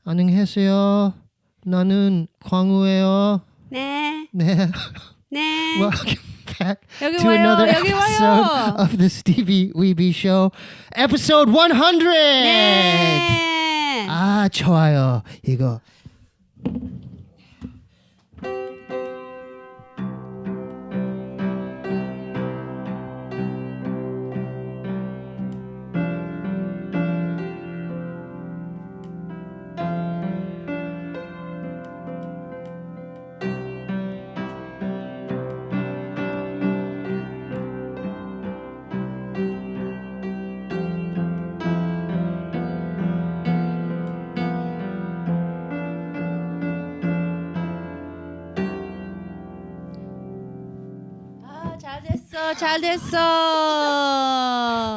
안녕하세요. 나는 광우예요. 네. 네. 네. Welcome back 여기 to 와요. another 여기 episode 와요. of the Steebee Weebee Show, episode 100. 네. 아, 좋아요. 이거. 잘 됐어.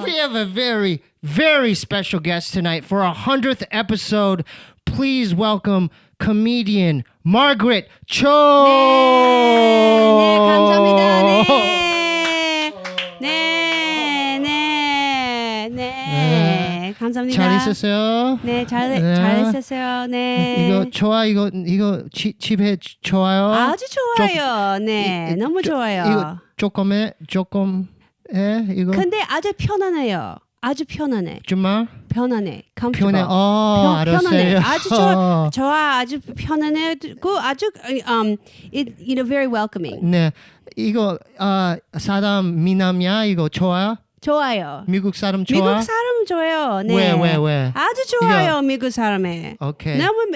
We have a very, very special guest tonight for our 100th episode. Please welcome comedian Margaret Cho. 네, 감사합니다. 네, 감사합니다. 잘 있었어요? 네, 잘 있었어요. 네. 이거 좋아, 이거 집에 좋아요? 아주 좋아요. 네, 너무 좋아요. 이거 조금 해, 이거. 근데 아주 편안해요. 아주 편안해. 정말? 편안해. 편해. 편안해. 알았어요. 아주 좋아. 아주 편안해. 그 아주 very welcoming. 네, 이거 사람 미남이야? 이거 좋아요? 좋아요. 미국 사람 좋아? 미국 사람 좋아요. 네. 왜? 아주 좋아요. 미국 사람에. 오케이. 너무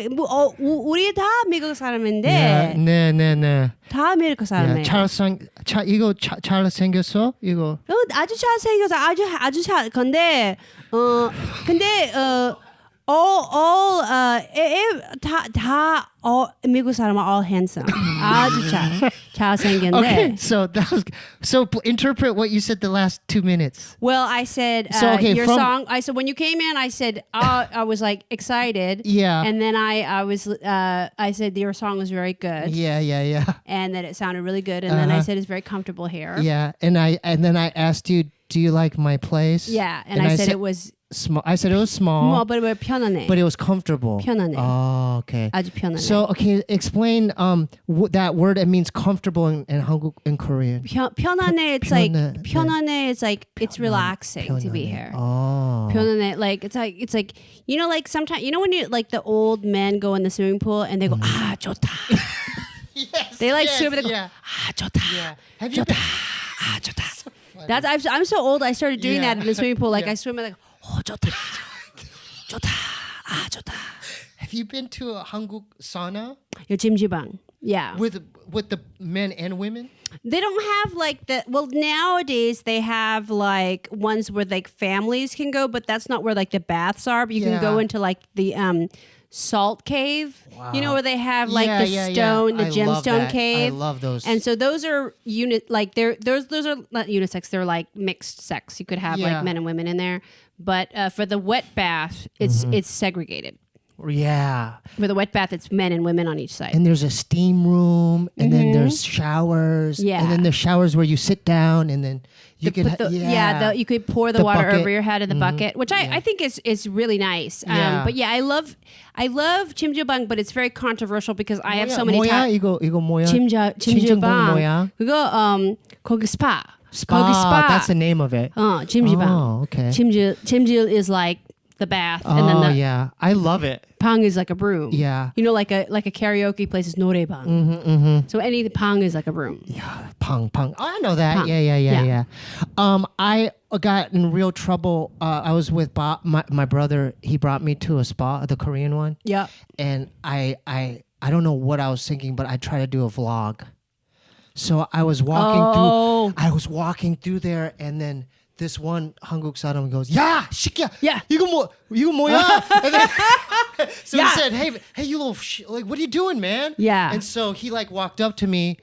우리 다 미국 사람인데. 네. 다 미국 사람이에요. 이거 잘 생겼어? 이거. 아주 잘 생겨서 아주 잘. 근데 미국 사람은 all handsome. 아주 잘 생겼는데. Okay, so interpret what you said the last 2 minutes. Well, I said your song. I said when you came in, I said I was like excited. Yeah. And then I said your song was very good. Yeah. And that it sounded really good. And then I said it's very comfortable here. Yeah, and then I asked you, do you like my place? Yeah, and I said it was small. I said it was small. but 편안해. But it was comfortable. 편안해. Oh, okay. 아주 편안해. So, okay, explain that word. It means comfortable in Hanguk in Korean. 편안해. It's like 편안해. It's like it's relaxing to be here. Oh. 편안해. Like it's like like sometimes when you like the old men go in the swimming pool and they go 좋다. Yes. They like swim and they go 좋다. Yeah. Have you been? 좋다. I'm so old. I started doing that in the swimming pool. Like I swim and like 좋다. 좋다. Have you been to a Hanguk sauna? 찜질방. Yeah. With the men and women? They don't have like nowadays they have like ones where like families can go, but that's not where like the baths are. But you can go into like the salt cave. Wow. Where they have like the stone, the gemstone cave. I love those. And so those are those are not unisex, they're like mixed sex. You could have like men and women in there. But for the wet bath, it's segregated. Yeah. For the wet bath, it's men and women on each side. And there's a steam room, and then there's showers. Yeah. And then there's showers where you sit down, and then you can you could pour the water bucket. over your head in the bucket, which I think is really nice. Yeah. But yeah, I love 찜질방, but it's very controversial because I have so many 뭐야? 이거 뭐야? 찜질방 뭐야? 그거 거기 spa. 거기 spa. That's the name of it. 찜질방. Oh, okay. 찜질 is like the bath, and then the I love it. 방 is like a room. Yeah. Like a karaoke place is 노래방. So any pang is like a room. Yeah, pang. Oh, I know that. Pang. Yeah. I got in real trouble. I was with Bob, my brother. He brought me to a spa, the Korean one. Yeah. And I don't know what I was thinking, but I tried to do a vlog. So I was walking through there, and then this one Hanguk 사람 goes, "야, 시키야, 이거 뭐야?" And then, so he said, "Hey, you little like, what are you doing, man?" Yeah. And so he like walked up to me,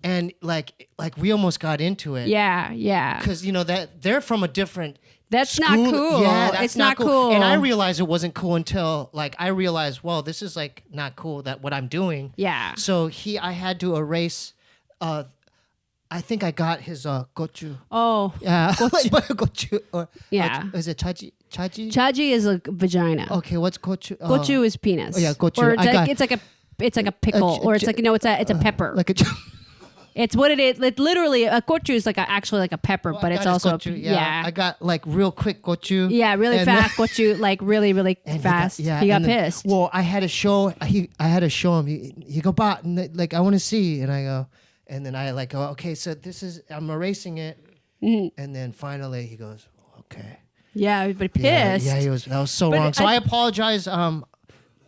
and like we almost got into it. Yeah. Because that they're from a different. That's school. not cool. Yeah, that's it's not cool. And I realized it wasn't cool until I realized, well, this is like not cool that what I'm doing. Yeah. So I had to erase I think I got his gochu. Oh, Yeah, gochu. Or, Yeah. is it chaji? Chaji? chaji is a vagina. Okay, what's gochu? Gochu is penis. Oh, yeah, gochu. Or I got- it's like a pickle, or it's like it's a pepper. Like a. It's what it is. It literally, a gochu is actually like a pepper, but it's also gochu, yeah. I got like real quick gochu. Yeah, really and fast gochu, like really, really and fast. He got and then- pissed. Well, I had to show. I had to show him. He go, "Bot," and like I want to see, and I go, and then I like go, "Okay, so this is I'm erasing it," and then finally he goes, "Okay." Yeah, everybody Yeah, pissed. yeah, that was so But wrong. So I apologize.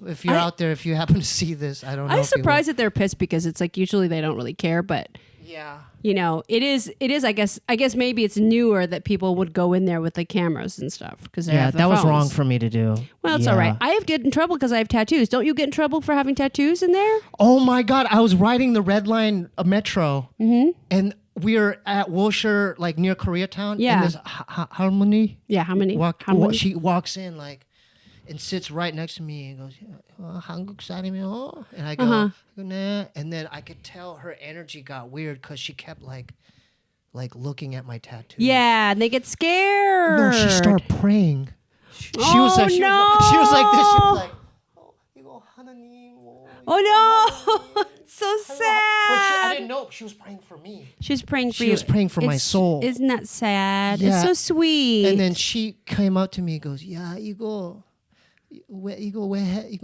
If you're out there, if you happen to see this, I don't know. I'm if you will. surprised that they're pissed because it's like usually they don't really care, but Yeah. you know, it is. I guess maybe it's newer that people would go in there with the cameras and stuff because Yeah, that was wrong for me to do. Well, it's all right. I have get in trouble because I have tattoos. Don't you get in trouble for having tattoos in there? Oh my God! I was riding the red line metro, and we were at Wilshire, like near Koreatown. Yeah. And this Harmony. Yeah, how many? She walks in like, and sits right next to me and goes, "한국 사람이요?" And I go, "Nah." And then I could tell her energy got weird because she kept like looking at my tattoos. Yeah, and they get scared. No, she started praying. She Oh, was like, she was like this. She was like, "Oh, 이거 하나님." Oh no, it's so But I sad. didn't know she was praying for me. She was praying for She you. was praying for my soul. Isn't that sad? Yeah. It's so sweet. And then she came up to me and goes, "Yeah, 이거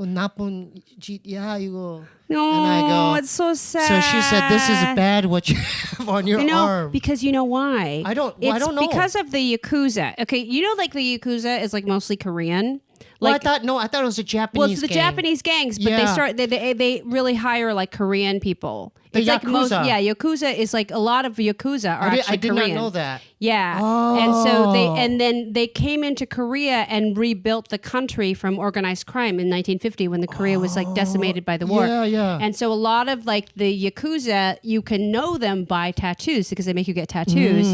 나쁜 짓이야 이거." no, and I go, it's so sad. So she said, "This is bad what you have on your arm." Because you know why? I don't It's know. because of the Yakuza. Okay, you know, like the Yakuza is like mostly Korean. Well, Like, I thought it was a Japanese. well, it's the gang. Japanese gangs, but Yeah. they really hire like Korean people. The It's like Yakuza. Yakuza is like a lot of Yakuza are I actually did Korean. not know that. Yeah. Oh. And so then they came into Korea and rebuilt the country from organized crime in 1950 when the Korea was like decimated by the war. Yeah, yeah. And so a lot of like the Yakuza, you can know them by tattoos because they make you get tattoos.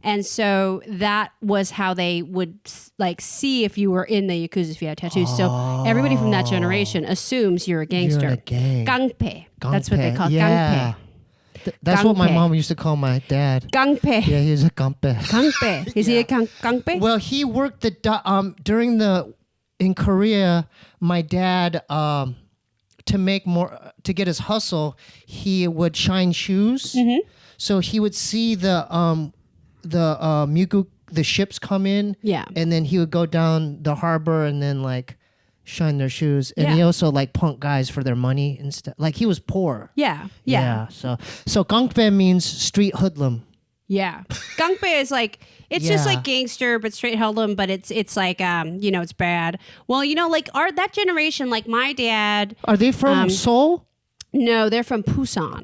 And so that was how they would like see if you were in the Yakuza if you had tattoos. So everybody from that generation assumes you're a gangster. You're in a gang. Gangpe. That's what they call it. Yeah. Gangpe. That's what my Gangpe. mom used to call my dad. Gangpe. Yeah, he's a gangpe. Gangpe. Is he a gangpe? Well, he worked during in Korea. My dad to get his hustle, he would shine shoes. So he would see the ships come in. Yeah. And then he would go down the harbor and then like shine their shoes. And Yeah. he also like punk guys for their money and stuff. Like he was poor. Yeah. So gangpe means street hoodlum. Yeah. Gangpe is like it's just Yeah. like gangster but straight hoodlum, but it's like it's bad. Well, like that generation, like my dad. Are they from Seoul? No, they're from Busan.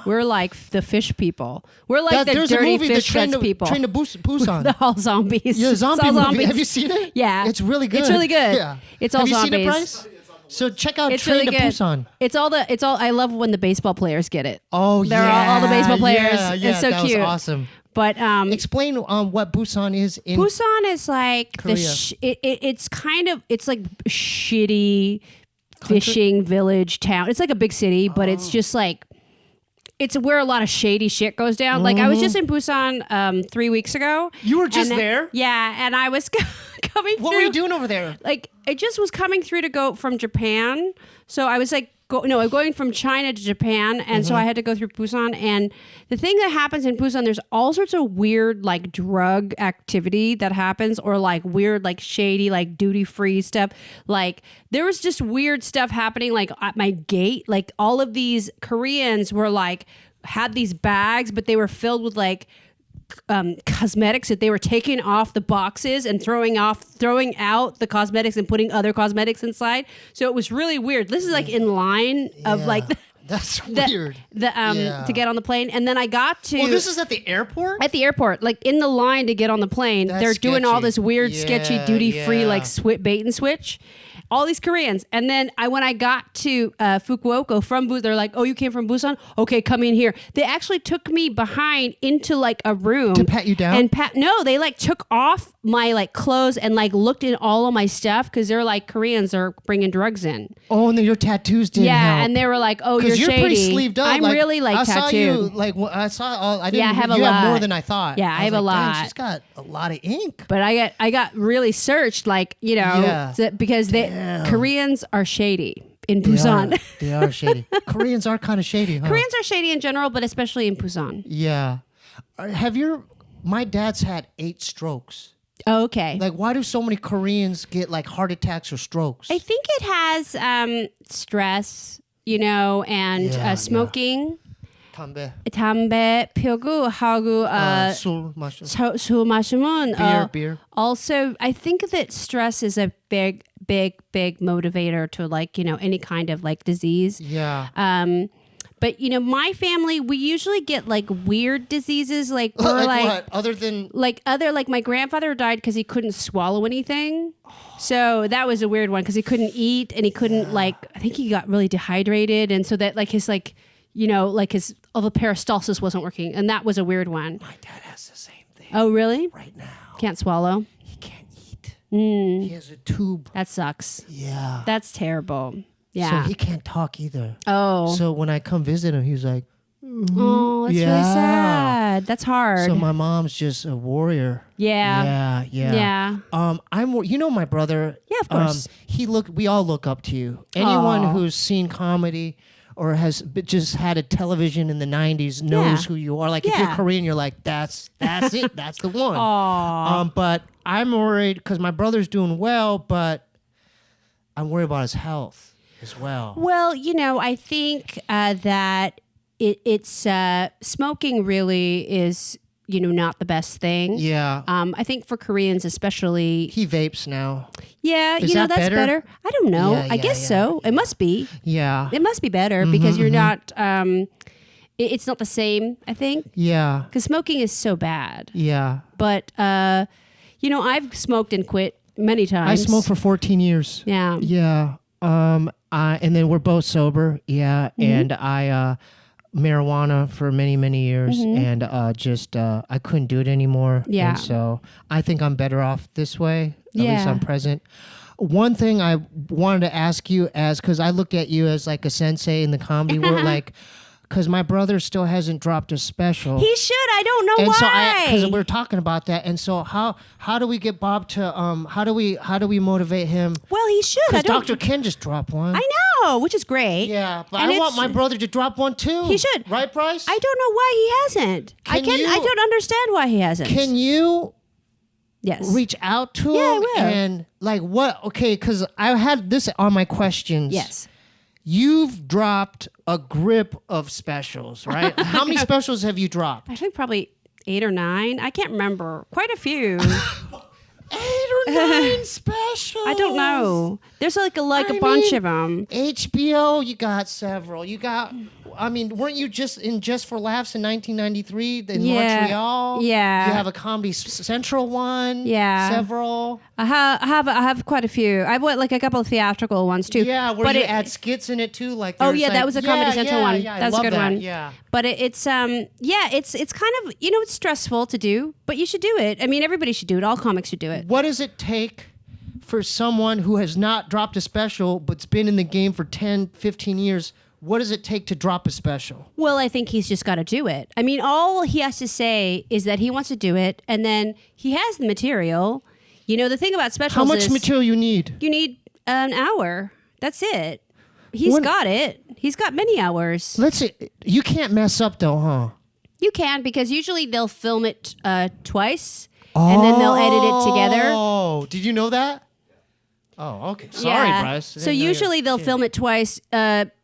We're like the fish people. We're like the there's a dirty movie, fish Train shreds to people. Busan. They're all zombies. Yeah, It's zombie all movie. zombies. Have you seen it? Yeah. It's really good. It's really good. Yeah. It's all Have you zombies. seen it, Bryce? So check out It's Train really to good. Busan. It's all. I love when the baseball players get it. Oh, They're yeah. all the baseball players. Yeah, It's so that cute. was awesome. But Explain what Busan is in Busan is like Korea. it's like shitty fishing village town. It's like a big city, but it's just like it's where a lot of shady shit goes down. Like I was just in Busan 3 weeks ago. You were just and there? Yeah, and I was coming through. What were you doing over there? Like I just was coming through to go from Japan. So I was like I'm going from China to Japan, and so I had to go through Busan. And the thing that happens in Busan, there's all sorts of weird like drug activity that happens, or like weird like shady like duty free stuff. Like there was just weird stuff happening like at my gate. Like all of these Koreans were like had these bags, but they were filled with like cosmetics that they were taking off the boxes and throwing out the cosmetics and putting other cosmetics inside. So it was really weird. This is like in line of like That's weird. To get on the plane. And then I got to This is at the airport? at the airport, like in the line to get on the plane. That's They're doing all sketchy. this weird, sketchy, Yeah, duty free, yeah. like bait and switch. all these Koreans. And then when I got to Fukuoka from Busan, they're like, oh, you came from Busan? Okay, come in here. They actually took me behind into like a room. To pat you down? And no, they like took off my like clothes and like looked in all of my stuff because they're like Koreans are bringing drugs in. Oh, and then your tattoos didn't help. And they were like, oh, you're shady. Pretty sleeved up. I'm really like tattooed. I saw you, like, I saw, I didn't, I have a you lot. have more than I thought. Yeah, I have a lot. She's got a lot of ink. But I got really searched, like, you know, because Koreans are shady in Busan. They are shady. Koreans are kind of shady, huh? Koreans are shady in general, but especially in Busan. Yeah. My dad's had 8 strokes. Oh, okay. Like, why do so many Koreans get like heart attacks or strokes? I think it has stress, you know, and smoking. 담배 피우고 하고 술 마시면 beer. Also, I think that stress is a big motivator to like, you know, any kind of like disease. Yeah. But you know, my family, we usually get like weird diseases, like what? Other than like my grandfather died because he couldn't swallow anything. So that was a weird one because he couldn't eat and he couldn't like. I think he got really dehydrated, and so that like his like, you know, like his all the peristalsis wasn't working, and that was a weird one. My dad has the same thing. Oh, really? Right now, can't swallow. He can't eat. He has a tube. That sucks. Yeah, that's terrible. Yeah. So he can't talk either. Oh. So when I come visit him, he's like, oh, that's really sad. That's hard. So my mom's just a warrior. Yeah. Yeah. You know my brother. Yeah, of course. We all look up to you. Anyone who's seen comedy or has just had a television in the 90s knows who you are. Like if you're Korean, you're like, that's it. That's the one. But I'm worried because my brother's doing well, but I'm worried about his health as well. Well, you know, I think that it's smoking really is, you know, not the best thing. Yeah. I think for Koreans especially. He vapes now. Yeah, you know, that's better. I don't know. I guess so. It must be. Yeah. It must be better because you're not, it's not the same, I think. Yeah. Because smoking is so bad. Yeah. But, you know, I've smoked and quit many times. I smoked for 14 years. Yeah. Yeah. And then we're both sober. Yeah. And I, marijuana for many, many years. And I couldn't do it anymore. Yeah. And so I think I'm better off this way. At least I'm present. One thing I wanted to ask you because I looked at you as like a sensei in the comedy world, like, because my brother still hasn't dropped a special. He should. I don't know why. So because we were talking about that, and so how do we get Bob to how do we motivate him? Well, he should. Because Dr. Ken just dropped one. I know, which is great. Yeah, but I want my brother to drop one too. He should. Right, Bryce? I don't know why he hasn't. I don't understand why he hasn't. Can you? Yes. Reach out to him. I will. And like what? Okay, because I had this on my questions. Yes. You've dropped a grip of specials, right? How many specials have you dropped? I think probably 8 or 9. I can't remember. Quite a few. 8 or 9 specials. I don't know. There's like a bunch of them. HBO, you got several. You got. I mean, weren't you just in Just for Laughs in 1993 in Montreal? Yeah. You have a Comedy Central one. Yeah. Several. I have quite a few. I've like a couple of theatrical ones too. Yeah, where you add skits in it too. Like that was a Comedy Central one. Yeah, that's a good one. Yeah. But it's kind of, you know, it's stressful to do, but you should do it. I mean, everybody should do it. All comics should do it. What does it take for someone who has not dropped a special but's been in the game for 10, 15 years? What does it take to drop a special? Well, I think he's just got to do it. I mean, all he has to say is that he wants to do it, and then he has the material. You know, the thing about specials How much material you need? You need an hour. That's it. He's got it. He's got many hours. Let's see. You can't mess up, though, huh? You can, because usually they'll film it twice, and then they'll edit it together. Oh, did you know that? Oh, okay. Sorry, Bryce. So usually they'll film it twice,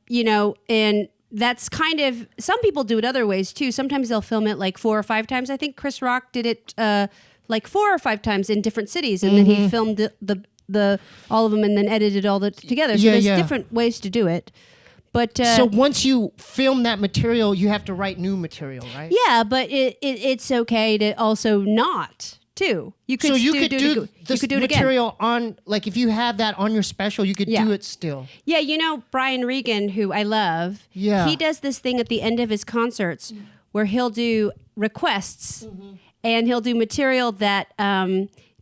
you know, and that's kind of, some people do it other ways too. Sometimes they'll film it like 4 or 5 times. I think Chris Rock did it like 4 or 5 times in different cities, and then he filmed the all of them and then edited all together. So there's different ways to do it. But so once you film that material, you have to write new material, right? Yeah, but it's okay to also not too. You could so you still could do this it again. material on, like, if you have that on your special, you could do it still. Yeah, you know Brian Regan, who I love. Yeah. He does this thing at the end of his concerts where he'll do requests and he'll do material that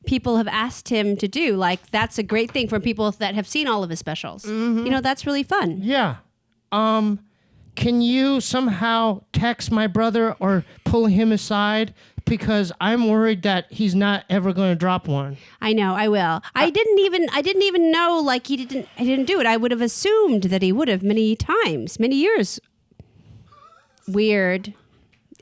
people have asked him to do. Like, that's a great thing for people that have seen all of his specials. You know, that's really fun. Yeah. Can you somehow text my brother or pull him aside? Because I'm worried that he's not ever going to drop one. I know, I will. I didn't even know, like, I didn't do it. I would have assumed that he would have many times, many years. Weird.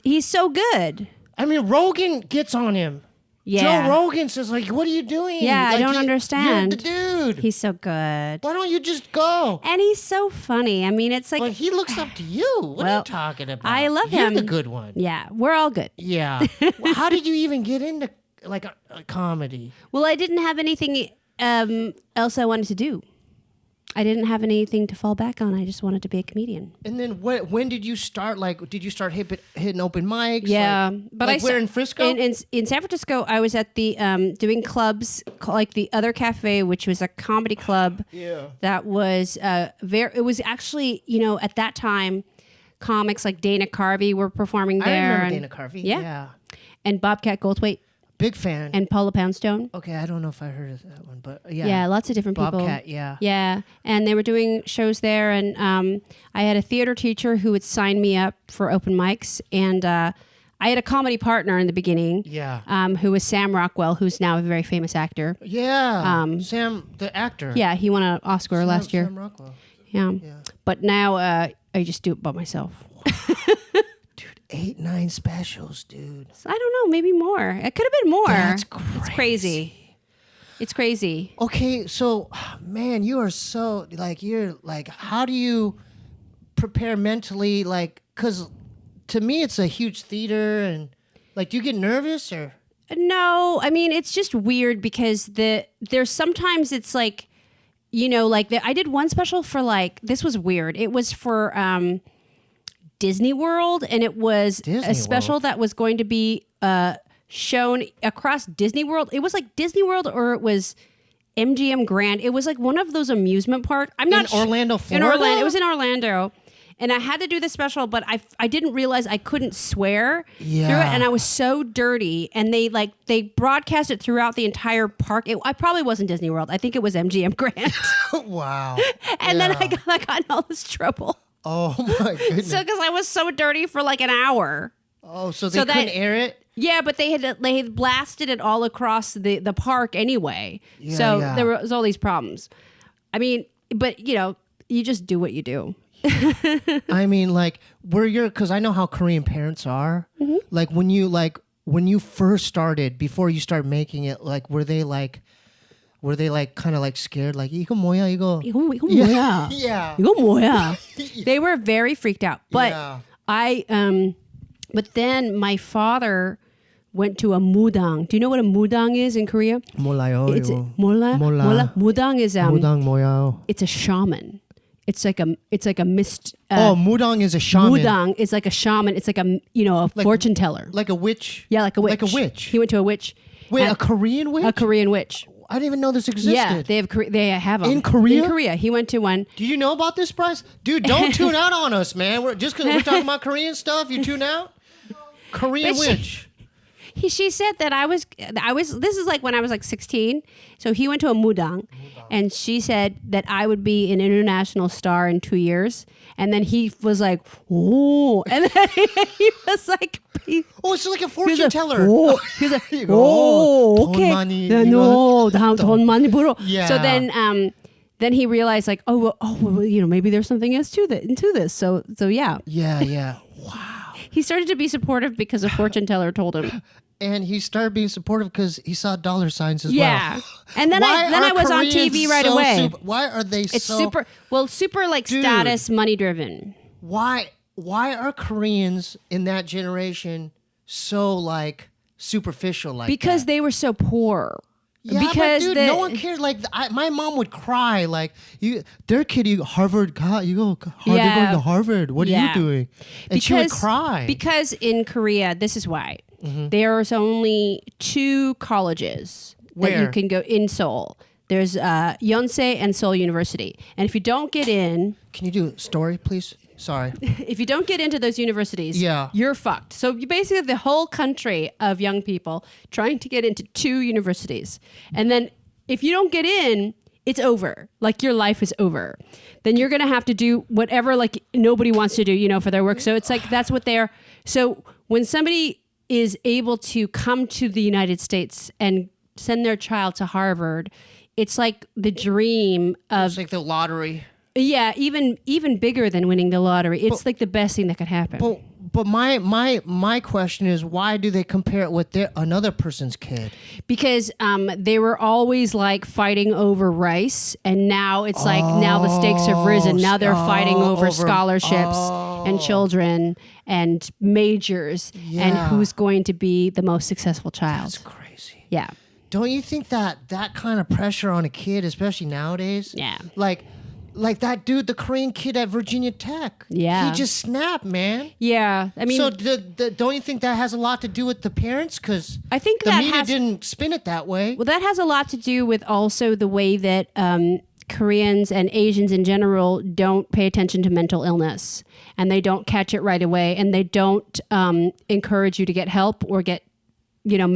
He's so good. I mean, Rogan gets on him. Yeah. Joe Rogan says, like, what are you doing? Yeah, like, I don't understand. You're the dude. He's so good. Why don't you just go? And he's so funny. I mean, it's like... But he looks up to you. What are you talking about? I love him. You're the good one. Yeah, we're all good. Yeah. Well, how did you even get into, like, a comedy? Well, I didn't have anything else I wanted to do. I didn't have anything to fall back on. I just wanted to be a comedian. And then when did you start? Like, did you start hitting open mics? Yeah, like, but like where in Frisco? In San Francisco, I was at the doing clubs like the Other Cafe, which was a comedy club. Yeah. That was it was actually, you know, at that time, comics like Dana Carvey were performing there. I remember Dana Carvey. Yeah. And Bobcat Goldthwait. Big fan. And Paula Poundstone. Okay, I don't know if I heard of that one, but yeah. Yeah, lots of different people. Bobcat, yeah. Yeah, and they were doing shows there, and I had a theater teacher who would sign me up for open mics, and I had a comedy partner in the beginning. Yeah. Who was Sam Rockwell, who's now a very famous actor. Yeah. Sam, the actor. Yeah, he won an Oscar last year. Sam Rockwell. Yeah. But now I just do it by myself. 8-9 specials, dude. I don't know, maybe more. It could have been more. That's crazy. It's crazy. Okay, so, man, you are so, like, you're, like, how do you prepare mentally, like, because to me it's a huge theater, and, like, do you get nervous, or? No, I mean, it's just weird because there's sometimes it's like, you know, like, I did one special for, like, this was weird. It was for, Disney World, and it was a special that was going to be shown across Disney World. It was like Disney World, or it was MGM Grand. It was like one of those amusement parks. I'm not in Orlando, Florida. In Orlando, it was in Orlando, and I had to do the special, but I didn't realize I couldn't swear through it, and I was so dirty. And they broadcast it throughout the entire park. I probably wasn't Disney World. I think it was MGM Grand. Wow. And then I got in all this trouble. Oh my goodness! So because I was so dirty for like an hour. Oh, so they couldn't air it? Yeah, but they had blasted it all across the park anyway. Yeah, so there was all these problems. I mean, but you know, you just do what you do. I mean, like, because I know how Korean parents are. Mm-hmm. Like when you first started, before you start making it, like, were they kind of like scared? Like, 이거 뭐야, 이거 뭐야? Yeah. 이거 뭐야? They were very freaked out. But but then my father went to a mudang. Do you know what a mudang is in Korea? 몰라요. 몰라? Mudang is mudang 뭐야? It's a shaman. It's like a mist. Mudang is a shaman. Mudang is like a shaman. It's like a fortune teller. Like a witch. Yeah, like a witch. Like a witch. He went to a witch. Wait, a Korean witch? A Korean witch. I didn't even know this existed. Yeah, they have them. In Korea? In Korea. He went to one. Do you know about this, Bryce? Dude, don't tune out on us, man. Just because we're talking about Korean stuff, you tune out? Korean witch. She said that I was, this is like when I was like 16. So he went to a mudang, and she said that I would be an international star in 2 years. And then he was like, oh, and then he was like, it's like a fortune teller. He's like, okay. No, 돈 많이 벌어. Yeah. So then he realized like, well, you know, maybe there's something else to this. So yeah. Yeah. Wow. He started to be supportive because a fortune teller told him. And he started being supportive because he saw dollar signs as well. Yeah. And then I was on TV right away. Why are they It's super like status, money driven. Why are Koreans in that generation so like superficial like because that? they were so poor. Yeah, because but dude, no one cared. Like my mom would cry. Like their kid, Harvard, you go, they're going to Harvard. What are you doing? And she would cry because in Korea, this is why there's only 2 colleges that you Where? can go in Seoul. There's Yonsei and Seoul University. And if you don't get in... Can you do a story, please? Sorry. If you don't get into those universities, you're fucked. So you basically have the whole country of young people trying to get into 2 universities. And then if you don't get in, it's over. Like your life is over. Then you're going to have to do whatever like nobody wants to do, you know, for their work. So it's like, that's what they're... So when somebody is able to come to the United States and send their child to Harvard, it's like the dream of... It's like the lottery. Yeah, even bigger than winning the lottery. It's like the best thing that could happen. But my question is, why do they compare it with another person's kid? Because they were always like fighting over rice, and now it's like now the stakes have risen. Now they're fighting over scholarships and children and majors and who's going to be the most successful child. That's crazy. Yeah. Don't you think that kind of pressure on a kid, especially nowadays? Yeah. Like that dude, the Korean kid at Virginia Tech. Yeah. He just snapped, man. Yeah. I mean... So don't you think that has a lot to do with the parents? Because I think the that media didn't spin it that way. Well, that has a lot to do with also the way that Koreans and Asians in general don't pay attention to mental illness. And they don't catch it right away. And they don't encourage you to get help or get, you know,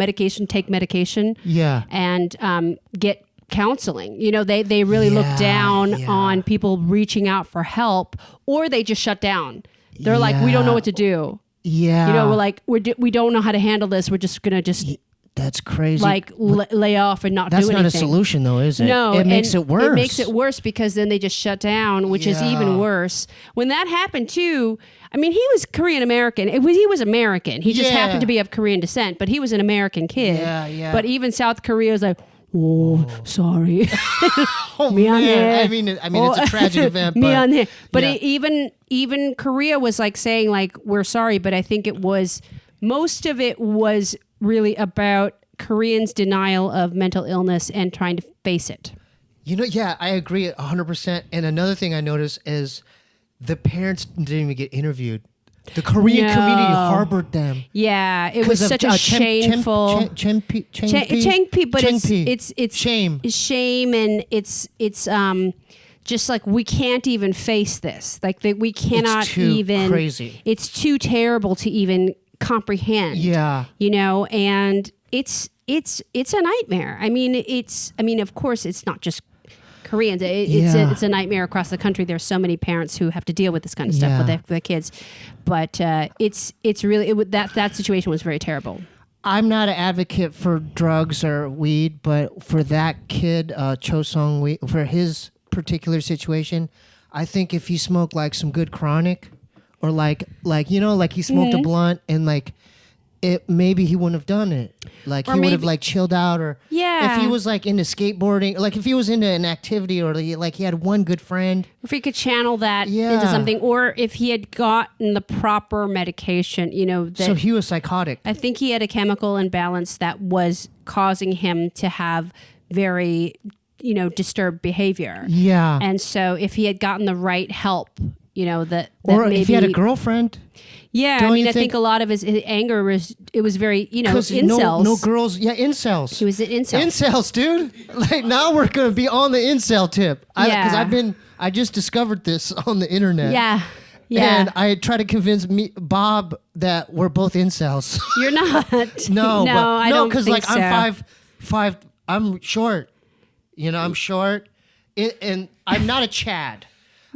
take medication. Yeah. And get counseling. You know, they really look down on people reaching out for help, or they just shut down. They're like, we don't know what to do. Yeah. You know, we're like, we don't know how to handle this. We're just going to That's crazy. Like lay off and not do anything. That's not a solution though, is it? No. It makes it worse. It makes it worse because then they just shut down, which is even worse. When that happened too, I mean, he was Korean American. He was American. He just happened to be of Korean descent, but he was an American kid. Yeah. But even South Korea is like, sorry. Oh man, I mean, it's a tragic event. But even Korea was like saying like, we're sorry, but I think most of it was really about Koreans' denial of mental illness and trying to face it. You know, I agree 100%. And another thing I noticed is the parents didn't even get interviewed. The Korean community harbored them. Yeah, it was such a shameful Changpi, but it's shame, and it's just like we can't even face this. Like we cannot crazy. It's too terrible to even comprehend. Yeah, you know, and it's a nightmare. I mean, of course, it's not just Koreans. It's a nightmare across the country. There's so many parents who have to deal with this kind of stuff with their kids. But it's really that situation was very terrible. I'm not an advocate for drugs or weed, but for that kid, Cho Sung-wi, for his particular situation, I think if he smoked like some good chronic, or like you know, like he smoked a blunt and like. Maybe he wouldn't have done it. Like he would have like chilled out, or if he was like into skateboarding, like if he was into an activity, or like he had one good friend. If he could channel that into something, or if he had gotten the proper medication, you know. So he was psychotic. I think he had a chemical imbalance that was causing him to have very, you know, disturbed behavior. Yeah. And so if he had gotten the right help, you know, that or maybe, if he had a girlfright. Yeah, I mean, I think a lot of his anger was very, you know, incels. No girls. Yeah, incels. He was an incel. Incels, dude. Like now we're gonna be on the incel tip. Because I just discovered this on the internet. Yeah. And I tried to convince Bob that we're both incels. You're not. No, I don't think like so. I'm 5'5". I'm short. You know, I'm short, and I'm not a Chad.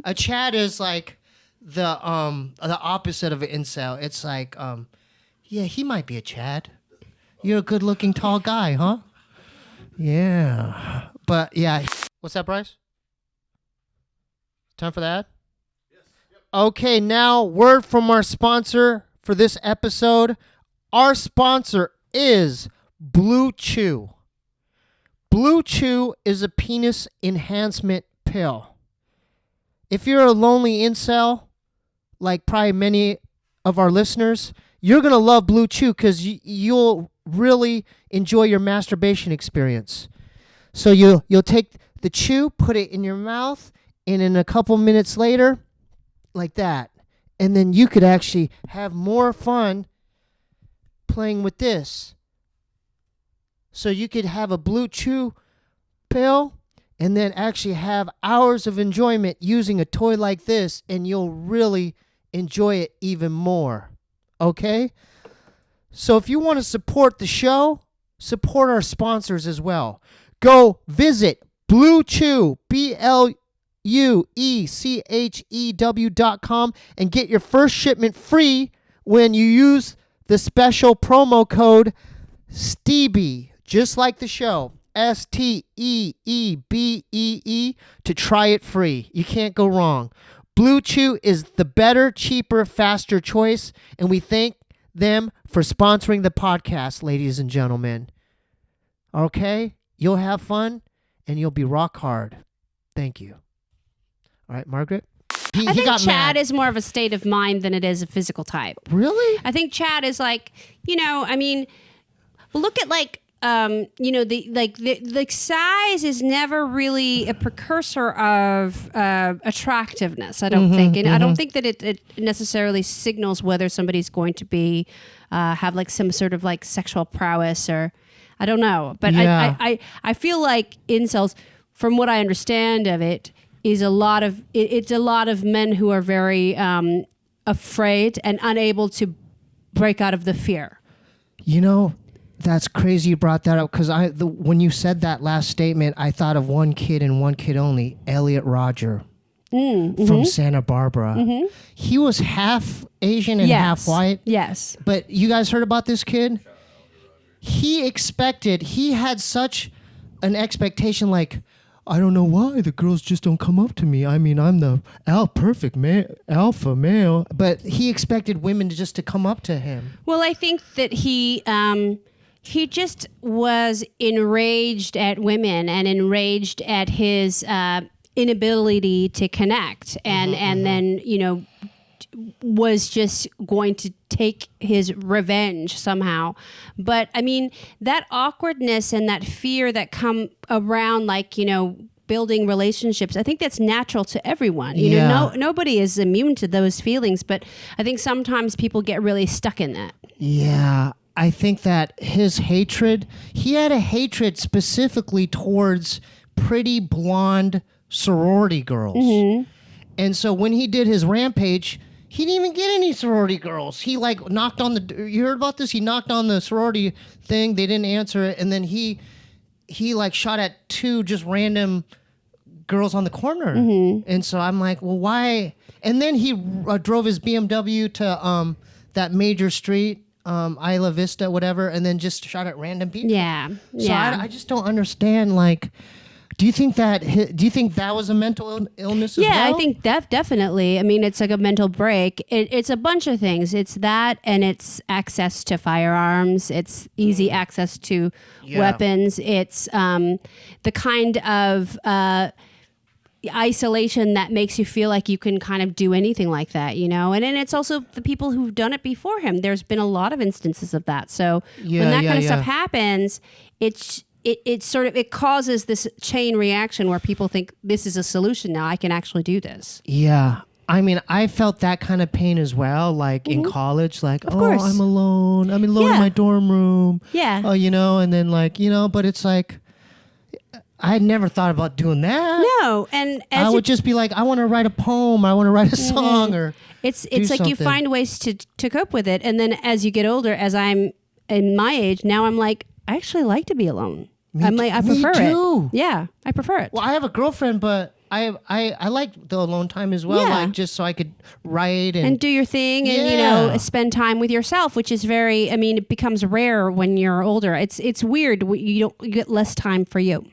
A Chad is like the opposite of an incel. It's like, he might be a Chad. You're a good-looking tall guy, huh? Yeah, but yeah. What's that, Bryce? Time for that? Yes. Yep. Okay, now word from our sponsor for this episode. Our sponsor is Blue Chew. Blue Chew is a penis enhancement pill. If you're a lonely incel, like probably many of our listeners, you're going to love Blue Chew because you'll really enjoy your masturbation experience. So you'll take the chew, put it in your mouth, and in a couple minutes later, like that. And then you could actually have more fun playing with this. So you could have a blue chew pill and then actually have hours of enjoyment using a toy like this, and you'll really enjoy it even more. Okay? So if you want to support the show, support our sponsors as well. Go visit Blue Chew, BLUECHEW.com, and get your first shipment free when you use the special promo code Steebee, just like the show, STEEBEE, to try it free. You can't go wrong. Blue Chew is the better, cheaper, faster choice, and we thank them for sponsoring the podcast, ladies and gentlemen. Okay? You'll have fun, and you'll be rock hard. Thank you. All right, Margaret? I think Chad is more of a state of mind than it is a physical type. Really? I think Chad is like, I mean, look at like, the size is never really a precursor of attractiveness, I don't think. And I don't think that it necessarily signals whether somebody's going to be, have like some sort of like sexual prowess or, I don't know. But yeah. I feel like incels, from what I understand of it, is it's a lot of men who are very afraid and unable to break out of the fear. That's crazy you brought that up, because when you said that last statement, I thought of one kid and one kid only, Elliot Roger from Santa Barbara. Mm-hmm. He was half Asian and half white. Yes. But you guys heard about this kid? He had such an expectation, like, I don't know why the girls just don't come up to me. I mean, I'm the perfect alpha male. But he expected women to come up to him. Well, I think that he just was enraged at women and enraged at his inability to connect, and then was just going to take his revenge somehow. But I mean, that awkwardness and that fear that come around, like, building relationships, I think that's natural to everyone. Nobody is immune to those feelings, but I think sometimes people get really stuck in that. Yeah. I think that he had a hatred specifically towards pretty blonde sorority girls. Mm-hmm. And so when he did his rampage, he didn't even get any sorority girls. He knocked on you heard about this? He knocked on the sorority thing. They didn't answer it. And then he shot at two just random girls on the corner. Mm-hmm. And so I'm like, well, why? And then he drove his BMW to that major street, Isla Vista, whatever, and then just shot at random people. Yeah. So I just don't understand, like, do you think that was a mental illness as well? Yeah, I think definitely. I mean, it's like a mental break. It's a bunch of things. It's that, and it's access to firearms. It's easy access to weapons. It's the kind of isolation that makes you feel like you can kind of do anything like that, And then it's also the people who've done it before him. There's been a lot of instances of that. So when that kind of stuff happens, it causes this chain reaction where people think this is a solution now. I can actually do this. Yeah. I mean, I felt that kind of pain as well, like in college, like, of course. I'm alone. I'm alone in my dorm room. Yeah. Oh, and then but it's like, I had never thought about doing that. No. And I would just be like, I want to write a poem. I want to write a song or it's like something. You find ways to cope with it. And then as you get older, as I'm in my age, now I'm like, I actually like to be alone. I prefer it. Yeah, I prefer it. Well, I have a girlfriend, but I like the alone time as well, like just so I could write and do your thing and spend time with yourself, which is very. I mean, it becomes rare when you're older. It's weird. You get less time for you.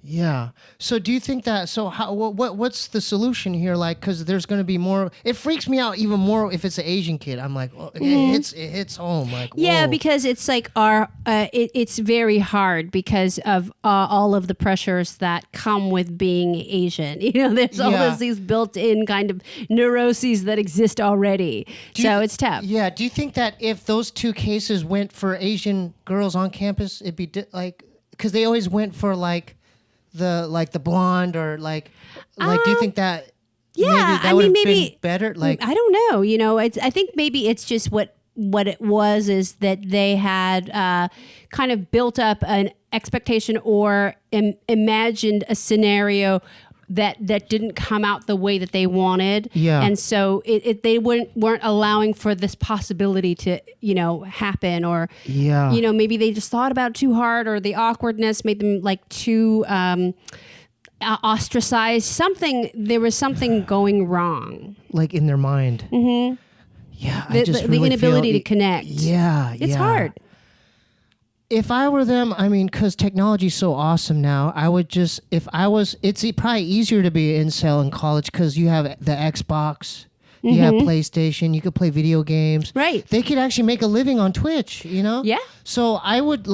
Yeah. So do you think that? So how? What's the solution here? Like, because there's going to be more. It freaks me out even more if it's an Asian kid. I'm like, it hits home. Like, yeah, because it's like it's very hard because of all of the pressures that come with being Asian. There's all these built-in kind of neuroses that exist already. So it's tough. Yeah. Do you think that if those two cases went for Asian girls on campus, it'd be because they always went for the blonde or do you think that maybe that would have been better? Like, I don't know. I think maybe it's just what what it was is that they had kind of built up an expectation or imagined a scenario that didn't come out the way that they wanted. Yeah. And so they weren't allowing for this possibility to, happen, or, maybe they just thought about it too hard, or the awkwardness made them like too ostracized. There was something going wrong. Like in their mind. Mm-hmm. Yeah. The inability to connect. Yeah. It's hard. If I were them, I mean, because technology's so awesome now, I would just, it's probably easier to be an incel in college because you have the Xbox, you have PlayStation, you could play video games. Right. They could actually make a living on Twitch, Yeah. So I would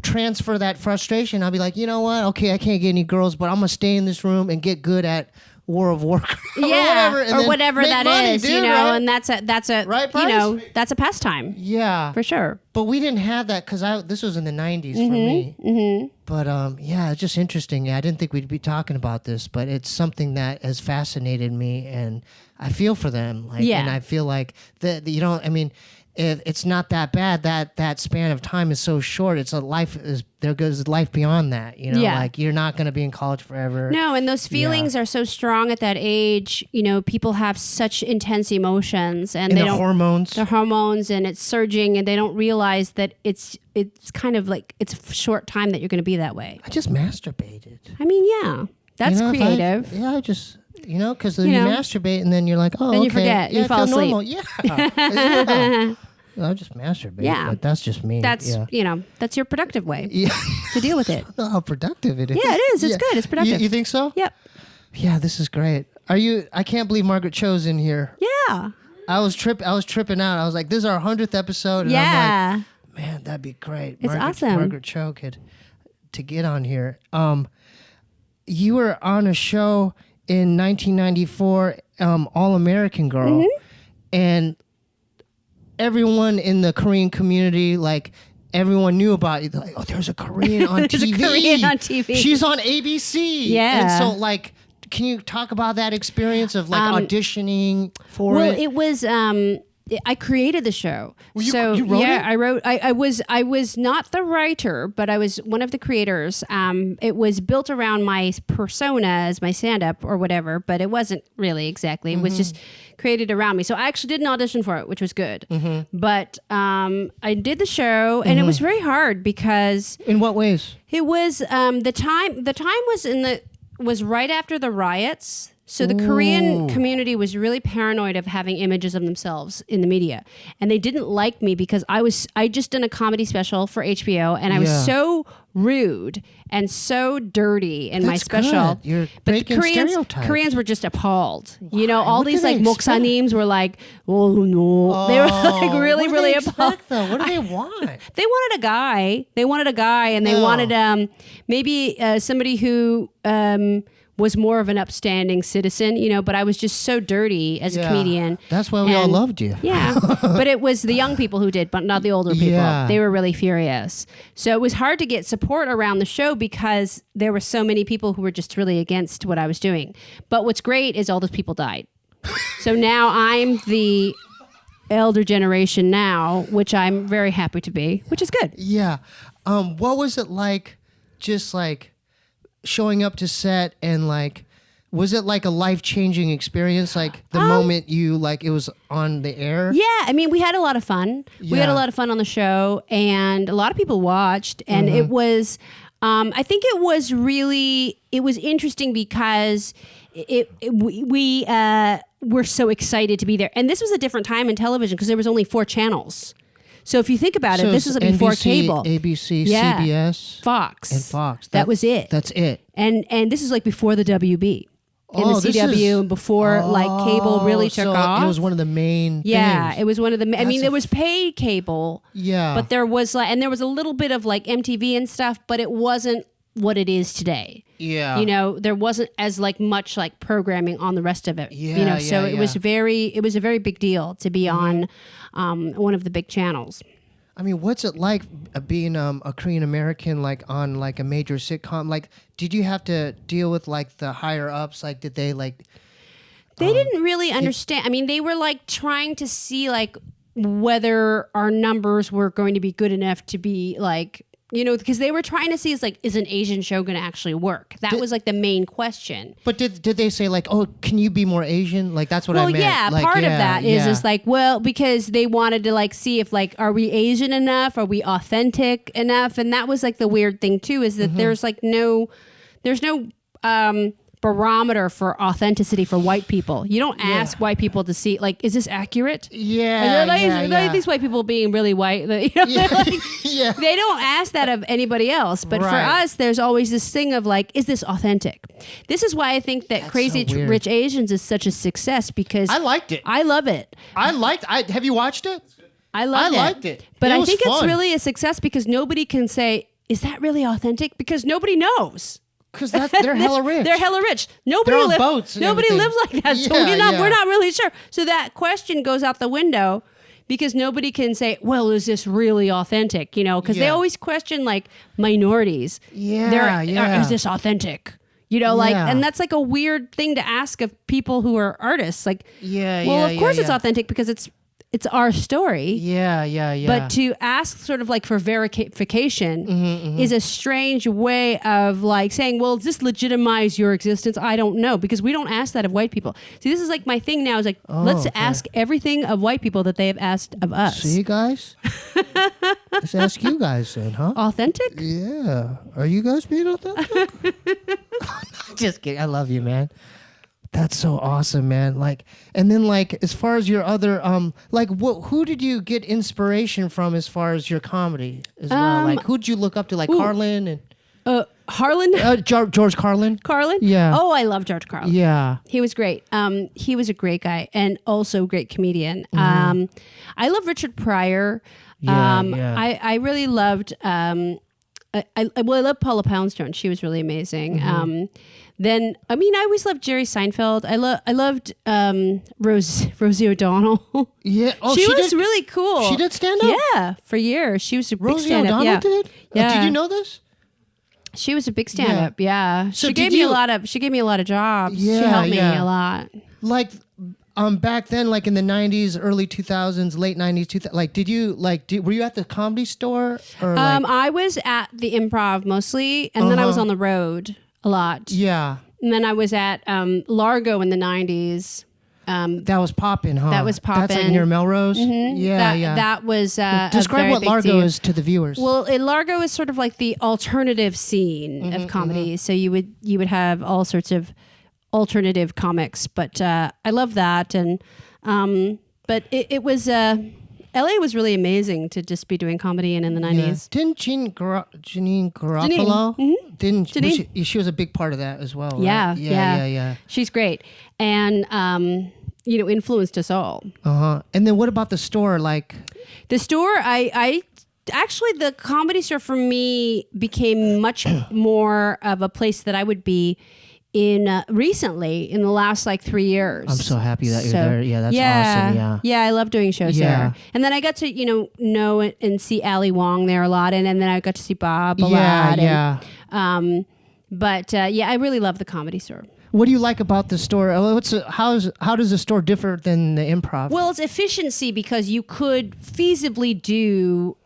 transfer that frustration. I'll be like, you know what? Okay, I can't get any girls, but I'm going to stay in this room and get good at War of Warcraft. or whatever that money, is, dude, right? And that's a right, that's a pastime. Yeah, for sure. But we didn't have that because this was in the 90s for me. Mm-hmm. But it's just interesting. Yeah, I didn't think we'd be talking about this, but it's something that has fascinated me, and I feel for them. And I feel like that it's not that bad. That span of time is so short. It's a life. There goes life beyond that. You're not going to be in college forever. No, and those feelings are so strong at that age. People have such intense emotions, and they don't hormones. Their hormones, and it's surging, and they don't realize that it's kind of like it's a short time that you're going to be that way. I just masturbated. I mean, yeah, that's creative. I just. Because you masturbate and then you're like, oh, then okay. you forget. Yeah, you fall asleep. Normal. Yeah. I just masturbate. Yeah. But that's just me. That's, that's your productive way to deal with it. I don't know how productive it is. Yeah, it is. It's good. It's productive. You think so? Yep. Yeah, this is great. I can't believe Margaret Cho's in here. Yeah. I was tripping out. I was like, this is our 100th episode. And I'm like, man, that'd be great. It's awesome. Margaret Cho to get on here. You were on a show in 1994, All American Girl, and everyone in the Korean community, everyone knew about it. Like, oh, there's a Korean on TV. There's a Korean on TV. She's on ABC. Yeah. And so, can you talk about that experience of auditioning for it? Well, it was. I created the show. You wrote it? I wrote. I was not the writer, but I was one of the creators. It was built around my persona as my stand-up or whatever, but it wasn't really exactly. It was just created around me. So I actually did an audition for it, which was good. But I did the show, and it was very hard because. In what ways? It was the time. The time was right after the riots. So the Korean community was really paranoid of having images of themselves in the media. And they didn't like me because I just done a comedy special for HBO, and I was so rude and so dirty in my special. Good. You're but breaking stereotypes. Koreans were just appalled. All What these did they moksanims were like, oh no. They were really appalled. What do they want? They wanted a guy. And they wanted maybe somebody who was more of an upstanding citizen, but I was just so dirty as a comedian. That's why we all loved you. Yeah. But it was the young people who did, but not the older people. Yeah. They were really furious. So it was hard to get support around the show because there were so many people who were just really against what I was doing. But what's great is all those people died. So now I'm the elder generation now, which I'm very happy to be, which is good. Yeah. What was it like, just showing up to set, and was it a life-changing experience, the moment you it was on the air? Yeah, I mean, we had a lot of fun. We had a lot of fun on the show, and a lot of people watched, and it was I think it was interesting because we were so excited to be there, and this was a different time in television because there was only 4 channels. So if you think about it, this was before NBC, cable. ABC, CBS. Fox. And Fox. That was it. That's it. And this is before the WB. And the CW, and before cable really took off. It was one of the main things. It was one of the there was paid cable. Yeah. But there was and there was a little bit of MTV and stuff, but it wasn't what it is today. Yeah. There wasn't as much programming on the rest of it. Yeah. So it was a very big deal to be on one of the big channels. I mean, what's it like being a Korean American on a major sitcom? Did you have to deal with the higher ups? Did they They didn't really understand. I mean, they were trying to see whether our numbers were going to be good enough to be like, you know, because they were trying to see is an Asian show going to actually work? That was like the main question. But did they say like, oh, can you be more Asian? Like that's what I meant. Well, yeah, like, part of that is just like, well, because they wanted to like see if like, are we Asian enough? Are we authentic enough? And that was like the weird thing too, is that there's no barometer for authenticity for white people. You don't ask white people to see like, is this accurate? Yeah, these white people being really white. You know, they don't ask that of anybody else. But for us, there's always this thing of like, is this authentic? This is why I think that Crazy Rich Asians is such a success, because I liked it. I love it. Have you watched it? I liked it. But I think it's really a success because nobody can say, is that really authentic? Because nobody knows. Because they're hella rich. They're hella rich. Nobody on boats. Nobody lives like that. So we're not really sure. So that question goes out the window because nobody can say, well, is this really authentic? You know, because they always question like minorities. Is this authentic? You know, like, and that's like a weird thing to ask of people who are artists. Like, of course it's authentic because it's our story. Yeah. But to ask sort of like for verification is a strange way of like saying, well, does this legitimize your existence? I don't know, because we don't ask that of white people. See, this is like my thing now is like, let's ask everything of white people that they have asked of us. See, guys? Let's ask you guys then, huh? Authentic? Yeah. Are you guys being authentic? Just kidding. I love you, man. That's so awesome, man. Like, and then like, as far as your other, like, who did you get inspiration from as far as your comedy as well? Like, who'd you look up to? Like Carlin and Harlan? George Carlin. Carlin? Yeah. Oh, I love George Carlin. Yeah. He was great. He was a great guy and also a great comedian. I love Richard Pryor. I really loved, I love Paula Poundstone. She was really amazing. Then, I mean, I always loved Jerry Seinfeld. I loved Rosie O'Donnell. Yeah. Oh, she was really cool. She did stand up? Yeah, for years. She was a big Rosie stand-up. O'Donnell did? Yeah. Did you know this? She was a big stand-up. Yeah. So she gave me a lot of jobs. Yeah, she helped me a lot. Like, back then, like in the 90s, early 2000s, late 90s, like, were you at the Comedy Store? Or I was at the Improv mostly, and then I was on the road a lot. Yeah. And then I was at Largo in the 90s. That was poppin', huh? That was poppin'. That's like near Melrose? Yeah, That was Describe what Largo is to the viewers. Well, Largo is sort of like the alternative scene of comedy. So you would have all sorts of alternative comics. But I love that. And but it was... LA was really amazing to just be doing comedy in the 90s. Didn't Janine Garofalo? She was a big part of that as well, right? Yeah. She's great. And, influenced us all. And then what about the store? Like the store, I actually, the Comedy Store for me became much more of a place that I would be in recently in the last like 3 years. I'm so happy that you're there. Yeah, that's awesome. Yeah, I love doing shows there. And then I got to know and see Ali Wong there a lot, and then I got to see Bob a lot. But I really love the Comedy Store. What do you like about the store? How does the store differ than the Improv? Well, it's efficiency because you could feasibly do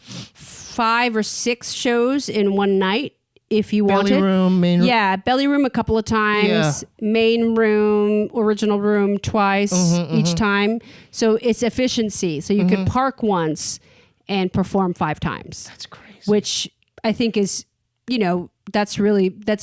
5 or 6 shows in one night. If you wanted. Belly room, main room. Yeah, belly room a couple of times, main room, original room twice each time. So it's efficiency. So you could park once and perform 5 times. That's crazy. Which I think is, that's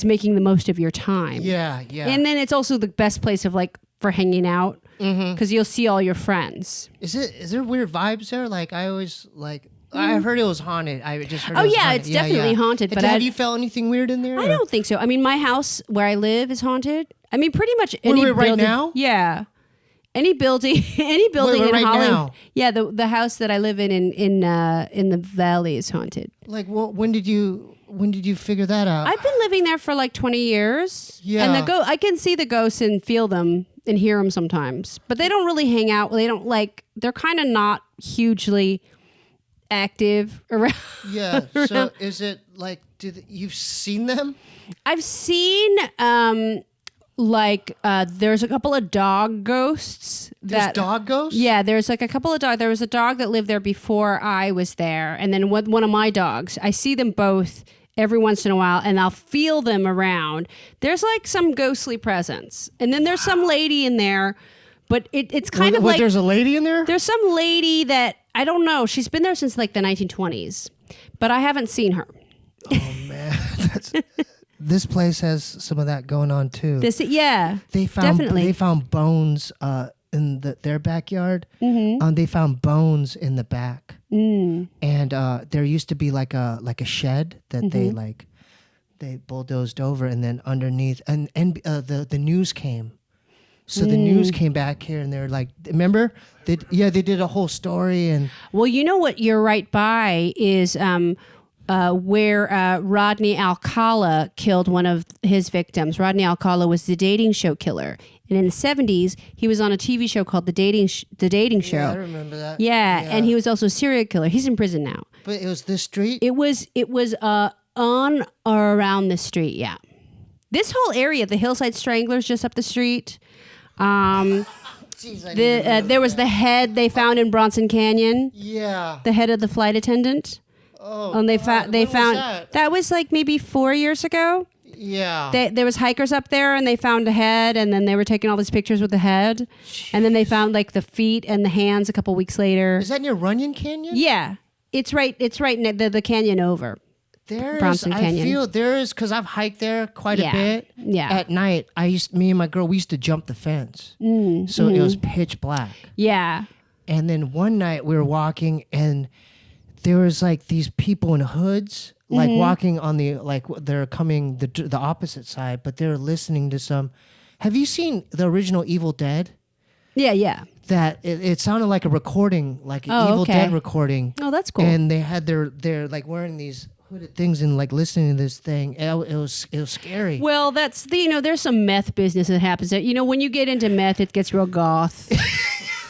making the most of your time. Yeah. And then it's also the best place of like for hanging out because you'll see all your friends. Is there weird vibes there? Like I always like... I heard it was haunted. I just heard it was haunted. It's definitely haunted. But have you felt anything weird in there? I don't think so. I mean, my house where I live is haunted. I mean, pretty much any building. Right now? Yeah. Any building in right Hollywood. Now? Yeah, the house that I live in the valley is haunted. Like, well, when did you figure that out? I've been living there for like 20 years. Yeah. And I can see the ghosts and feel them and hear them sometimes. But they don't really hang out. They're kind of not hugely active around. Yeah. So is it like, you've seen them? I've seen there's a couple of dog ghosts. There's dog ghosts? Yeah, there's like a couple of dogs. There was a dog that lived there before I was there, and then one of my dogs. I see them both every once in a while, and I'll feel them around. There's like some ghostly presence, and then there's some lady in there, but it's kind of like there's a lady in there. There's some lady that I don't know. She's been there since like the 1920s, but I haven't seen her. Oh man, this place has some of that going on too. They found bones in their backyard. Mm-hmm. They found bones in the back, and there used to be like a shed that Mm-hmm. they bulldozed over, and then underneath, and the news came. So the news came back here, and they're like, remember? They did a whole story, and well, you know what you're right by is where Rodney Alcala killed one of his victims. Rodney Alcala was the dating show killer. And in the 70s, he was on a TV show called The Dating Show. Yeah, I remember that. Yeah, and he was also a serial killer. He's in prison now. But it was this street? It was on or around the street, yeah. This whole area, the Hillside Stranglers just up the street. Jeez, there was the head they found in Bronson Canyon. Yeah. The head of the flight attendant. Oh, and they found that was like maybe 4 years ago. Yeah. There was hikers up there, and they found a head, and then they were taking all these pictures with the head. Jeez. And then they found like the feet and the hands a couple weeks later. Is that near Runyon Canyon? Yeah. It's right near the canyon over. Bronson Canyon. I feel there's, because I've hiked there quite a bit. Yeah. At night, me and my girl, we used to jump the fence. So it was pitch black. Yeah. And then one night we were walking, and there was like these people in hoods, like walking on they're coming the opposite side, but they're listening to some. Have you seen the original Evil Dead? Yeah. That it sounded like a recording, like an Evil Dead recording. Oh, that's cool. And they had they're like wearing these hooded things and like listening to this thing. It was scary. Well, that's there's some meth business that happens. That when you get into meth, it gets real goth.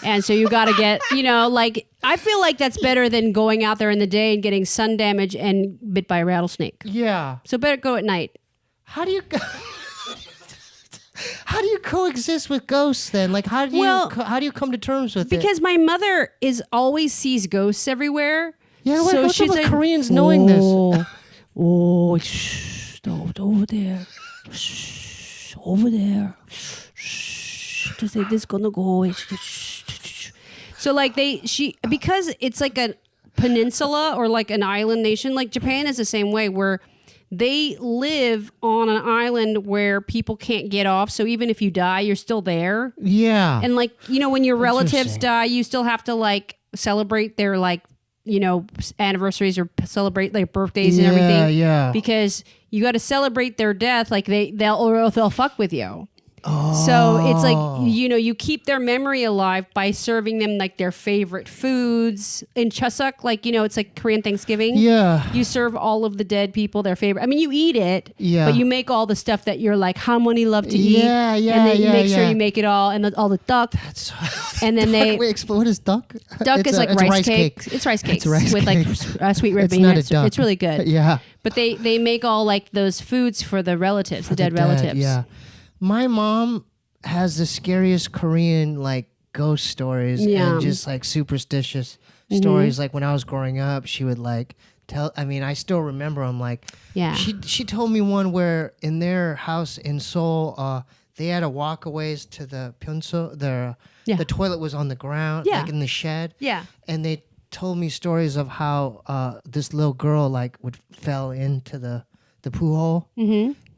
And so you got to get, I feel like that's better than going out there in the day and getting sun damage and bit by a rattlesnake. Yeah. So better go at night. How do you coexist with ghosts then? Like, how do you come to terms with it? Because my mother always sees ghosts everywhere. Yeah, so what's she's up with like, Koreans knowing this? Shh, over there. Shh, over there. Shh, to say this gonna go. So like because it's like a peninsula or like an island nation, like Japan is the same way, where they live on an island where people can't get off. So even if you die, you're still there. Yeah. And like, when your relatives die, you still have to like celebrate their like, anniversaries or celebrate like birthdays and everything. Yeah. Because you got to celebrate their death. Like they'll fuck with you. So it's like, you keep their memory alive by serving them like their favorite foods. In Chuseok, like, it's like Korean Thanksgiving. Yeah. You serve all of the dead people their favorite. I mean, you eat it, but you make all the stuff that you're like, how many love to eat. Yeah. And then you make sure you make it all, and all the duck. And then Wait, what is duck? Duck is like rice cake. It's rice cakes with like sweet red bean. It's really good. Yeah. But they make all like those foods for the relatives, the dead relatives. Yeah. My mom has the scariest Korean like ghost stories and just like superstitious stories. Like when I was growing up, she would like tell. I mean, I still remember them. Like, she told me one where in their house in Seoul, they had a walkaways to the Pyonso. The toilet was on the ground, like in the shed. Yeah, and they told me stories of how this little girl like fell into the poo hole.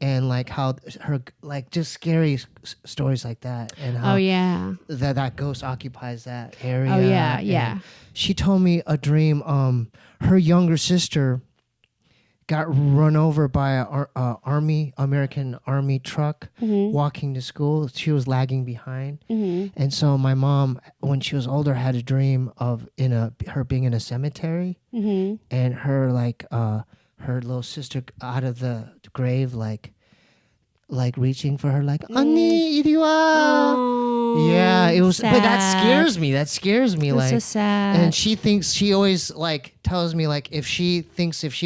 And like how her like just scary stories like that, and how that ghost occupies that area. Oh yeah, and she told me a dream. Her younger sister got run over by a American Army truck walking to school. She was lagging behind, and so my mom, when she was older, had a dream of her being in a cemetery, and her like. Her little sister out of the grave, like like reaching for her, like "Ani iriwa." Yeah, it was. sad. But that scares me. That scares me. That's Like, so sad. and she always like tells me like if she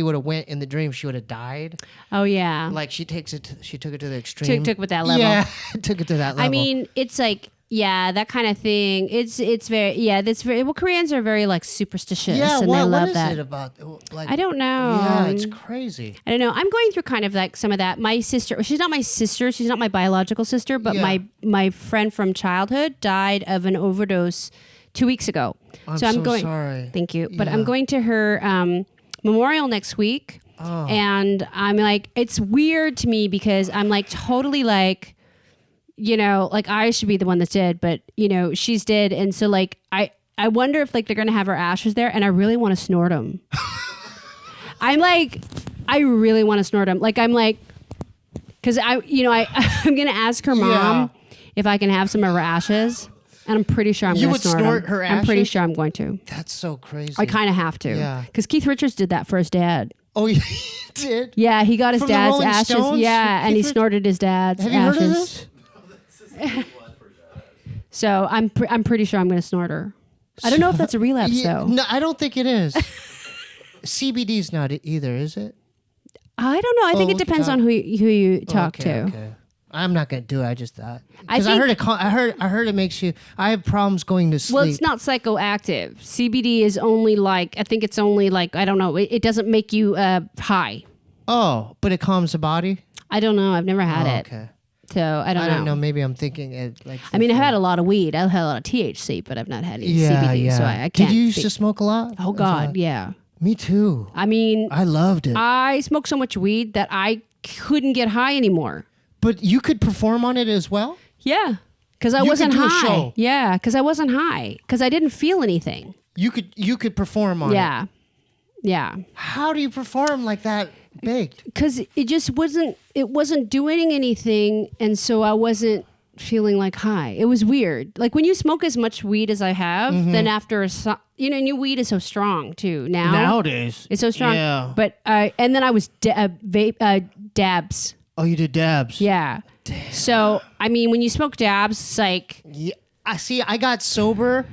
would have went in the dream, she would have died. Oh yeah. Like she took it to the extreme. Took with that level. Yeah, took it to that level. I mean, it's like, yeah, that kind of thing. It's very, yeah, that's very, well, Koreans are very like superstitious yeah, and what, they love what is that. it about? Like, I don't know. Yeah, it's crazy. I don't know. I'm going through kind of like some of that. My sister, she's not my sister. She's not my biological sister, but Yeah. my friend from childhood died of an overdose 2 weeks ago. I'm so going. sorry. Thank you. But Yeah. I'm going to her memorial next week. Oh. And I'm like, it's weird to me because I'm like totally like, you know, like I should be the one that's dead, but you know, she's dead. And so like, I wonder if like they're going to have her ashes there and I really want to snort them. I'm like, I really want to snort them. Like, I'm like, cause I'm going to ask her mom if I can have some of her ashes. And I'm pretty sure I'm going to snort them. her ashes? I'm pretty sure I'm going to. That's so crazy. I kind of have to. Yeah. Cause Keith Richards did that for his dad. Oh, he did. Yeah, he got his From the dad's Rolling ashes. Stones? Yeah, and he Keith snorted his dad's Have you ashes. heard of this? So I'm pretty sure I'm going to snort her. I don't know if that's a relapse though. No, I don't think it is. CBD's not either, is it? I don't know. I think it depends on who you talk to. Okay. I'm not gonna do it. I just thought I because I think- heard it makes you. I have problems going to sleep. Well, it's not psychoactive. CBD is only like, I think it's only like, I don't know. It doesn't make you high. Oh, but it calms the body. I don't know. I've never had it. Okay. So I don't know. I don't know. Maybe I'm thinking it like. I mean, I've had a lot of weed. I've had a lot of THC, but I've not had any Yeah, CBD. yeah. So I can't. Did you used speak. to smoke a lot? Oh God, yeah. Me too. I mean, I loved it. I smoked so much weed that I couldn't get high anymore. But you could perform on it as well? Yeah. Because I You wasn't could do a high. show. Yeah, because I wasn't high. Because I didn't feel anything. You could perform on it. Yeah. Yeah. How do you perform like that baked? Because it wasn't doing anything. And so I wasn't feeling like high. It was weird. Like when you smoke as much weed as I have, then after new weed is so strong too. Nowadays. It's so strong. Yeah. But, and then I was dabs. Oh, you did dabs. Yeah. Damn. So, I mean, when you smoke dabs, it's like, Yeah, I got sober.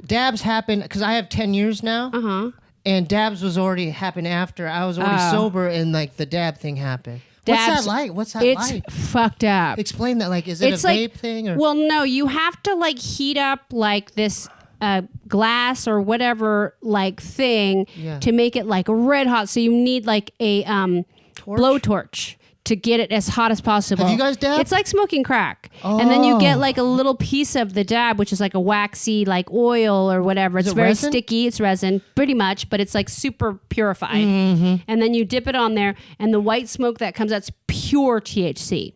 Dabs happened because I have 10 years now. And dabs was already happened after. I was already sober and like the dab thing happened. What's that like? What's that it's like? fucked up. Explain that. Like, is it It's a like, vape thing? Or? Well, no, you have to like heat up like this glass or whatever like thing to make it like red hot. So you need like a blowtorch to get it as hot as possible. Have you guys dabbed? It's like smoking crack. And then you get like a little piece of the dab, which is like a waxy like oil or whatever. It's it very resin? sticky. It's resin, pretty much, but it's like super purified. And then you dip it on there and the white smoke that comes out's pure THC.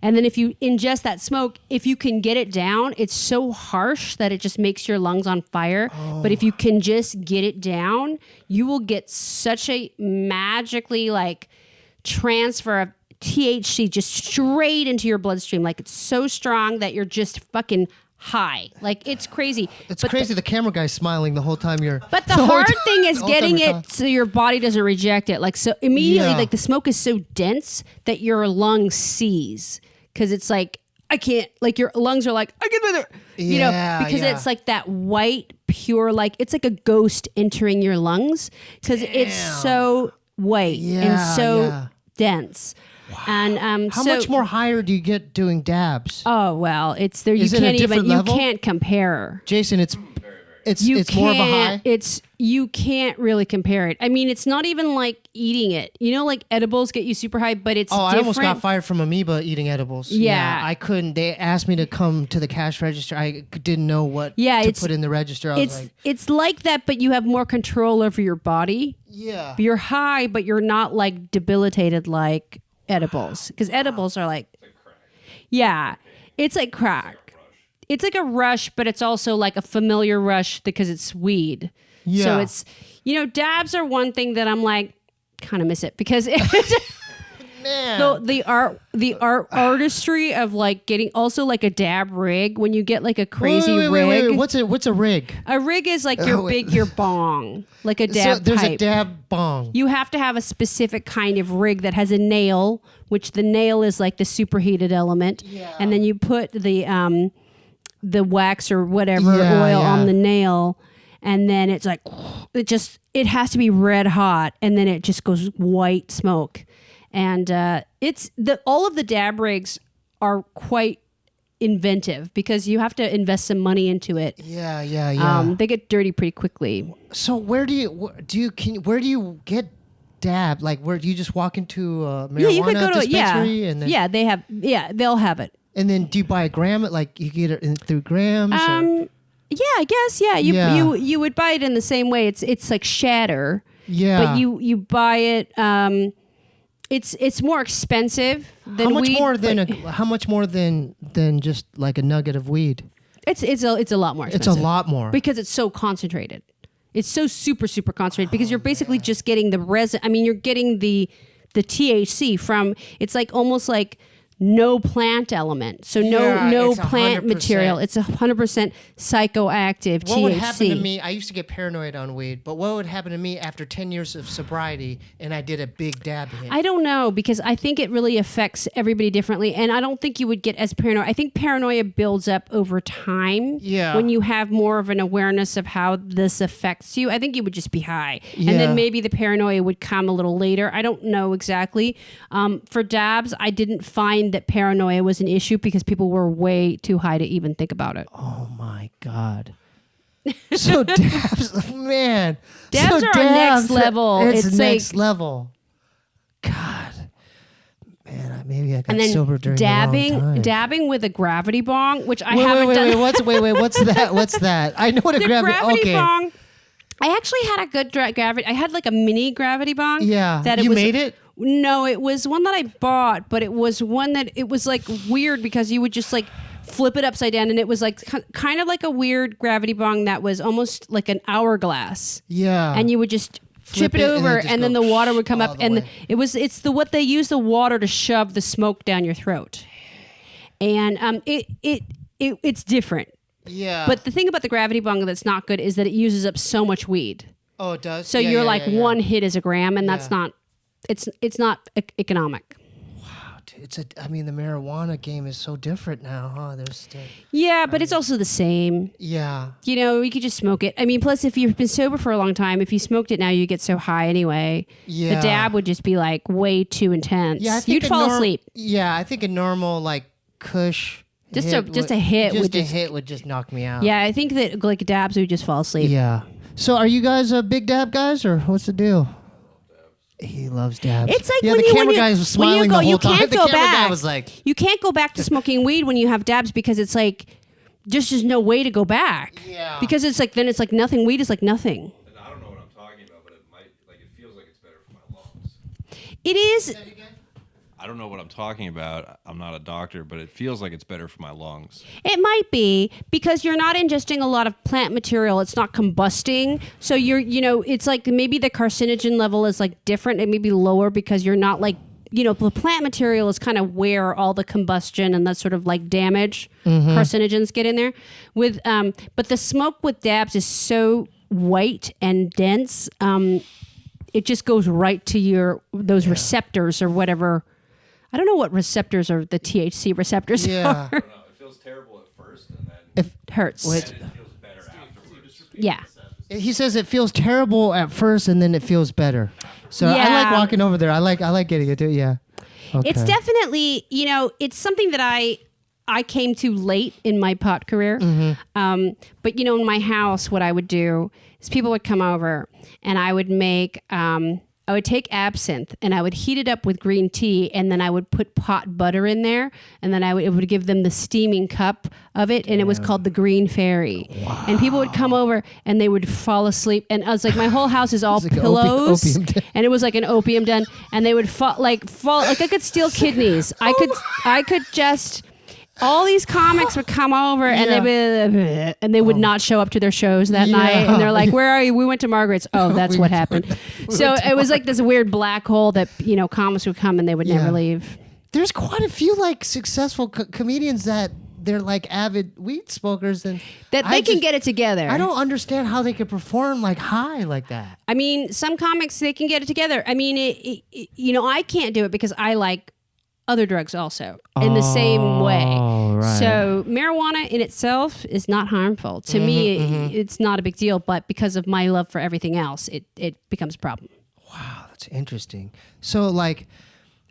And then if you ingest that smoke, if you can get it down, it's so harsh that it just makes your lungs on fire. But if you can just get it down, you will get such a magically like transfer of THC just straight into your bloodstream. Like it's so strong that you're just fucking high. Like it's crazy. It's crazy. The camera guy's smiling the whole time you're. But the hard thing is the whole time getting you're it talking. so your body doesn't reject it. Like so immediately, Yeah. like the smoke is so dense that your lung sees. Because it's like, I can't, like your lungs are like, I can do it. You know, Yeah, because yeah. it's like that white, pure, like it's like a ghost entering your lungs. Because it's so white and Yeah, so yeah. dense. And How so, much more higher do you get doing dabs? Oh well, it's there. You Is it a can't even. different You level? can't compare. Jason, it's You more of a can't- high. You can't really compare it. I mean, it's not even like eating it. You know, like edibles get you super high, but it's Oh, different. I almost got fired from Amoeba eating edibles. Yeah. I couldn't. They asked me to come to the cash register. I didn't know what to it's- put in the register. I was It's like that, but you have more control over your body. yeah. You're high, but you're not like debilitated like edibles. Because edibles are like yeah, it's like crack. It's like a rush, but it's also like a familiar rush because it's weed. Yeah. So it's, dabs are one thing that I'm like, kind of miss it because Man. The artistry of like getting also like a dab rig when you get like a crazy rig. Wait. What's a rig? A rig is like your bong, like a dab So there's pipe. a dab bong. You have to have a specific kind of rig that has a nail, which the nail is like the superheated element, and then you put the wax or whatever oil on the nail, and then it's like it has to be red hot, and then it just goes white smoke. And all of the dab rigs are quite inventive because you have to invest some money into it. Yeah. They get dirty pretty quickly. So where do you get dab? Like where do you just walk into a marijuana dispensary and then they'll have it. And then do you buy a gram? Like you get it through grams? Yeah, I guess. Yeah, you would buy it in the same way. It's like shatter. Yeah, but you buy it. It's more expensive than how much weed. How much more than just like a nugget of weed? It's a lot more expensive. It's a lot more because it's so concentrated. It's so super concentrated because you're basically just getting the resin. I mean, you're getting the THC from. It's like almost like no plant element. So no plant material. It's 100% psychoactive THC. What would happen to me? I used to get paranoid on weed, but what would happen to me after 10 years of sobriety and I did a big dab hit? I don't know because I think it really affects everybody differently, and I don't think you would get as paranoid. I think paranoia builds up over time. Yeah. When you have more of an awareness of how this affects you, I think you would just be high, and then maybe the paranoia would come a little later. I don't know exactly. For dabs, I didn't find that paranoia was an issue because people were way too high to even think about it. Oh my God. So dabs, man. Dabs are next level. It's next level. God. Man, maybe I got sober during the wrong time. Dabbing with a gravity bong, which I haven't done. What's that? What's that? I know what a gravity bong. I actually had a good gravity. I had like a mini gravity bong. Yeah. You made it? No, it was one that I bought, but it was one that it was like weird because you would just like flip it upside down, and it was like kind of like a weird gravity bong that was almost like an hourglass. Yeah. And you would just tip it over, and then the water would come up, and it's what they use the water to shove the smoke down your throat, and it's different. Yeah. But the thing about the gravity bong that's not good is that it uses up so much weed. Oh, it does. So one hit is a gram, and that's not. It's not economic. Wow, dude, the marijuana game is so different now, huh? But it's also the same. Yeah. You could just smoke it. I mean, plus if you've been sober for a long time, if you smoked it now, you get so high anyway. Yeah. The dab would just be like way too intense. Yeah, you'd fall asleep. Yeah, I think a normal like Kush. Just a hit would just knock me out. Yeah, I think that like dabs would just fall asleep. Yeah. So are you guys big dab guys or what's the deal? He loves dabs. It's like the camera guy was smiling the whole time. The camera guy was like, you can't go back to smoking weed when you have dabs because it's like there's just no way to go back. Yeah. Because it's like nothing. Weed is like nothing. And I don't know what I'm talking about, but it feels like it's better for my lungs. It is. I don't know what I'm talking about. I'm not a doctor, but it feels like it's better for my lungs. It might be because you're not ingesting a lot of plant material. It's not combusting. So it's like maybe the carcinogen level is like different. It may be lower because you're not like, the plant material is kind of where all the combustion and that sort of like damage carcinogens get in there. But the smoke with dabs is so white and dense. It just goes right to those receptors or whatever. I don't know what receptors are the THC receptors are. I don't know. It feels terrible at first, and then it hurts. And it feels better afterwards. Yeah. He says it feels terrible at first, and then it feels better. So I like walking over there. I like getting it too. Yeah. Okay. It's definitely, it's something that I came to late in my pot career. But in my house, what I would do is people would come over, and I would make. I would take absinthe and I would heat it up with green tea, and then I would put pot butter in there, and then it would give them the steaming cup of it, and it was called the Green Fairy. Wow. And people would come over and they would fall asleep, and I was like, my whole house is all like pillows, and it was like an opium den, and they would fall like I could steal kidneys. I could just. all these comics would come over and they would not show up to their shows that night. And they're like, "Where are you? We went to Margaret's." Oh, that's what happened. So it was like this weird black hole that comics would come and they would never leave. There's quite a few like successful comedians that they're like avid weed smokers and that they can get it together. I don't understand how they could perform like high like that. I mean, some comics they can get it together. I mean, I can't do it because I like other drugs also in the same way. Right. So marijuana in itself is not harmful. To me, it's not a big deal, but because of my love for everything else, it becomes a problem. Wow, that's interesting. So like,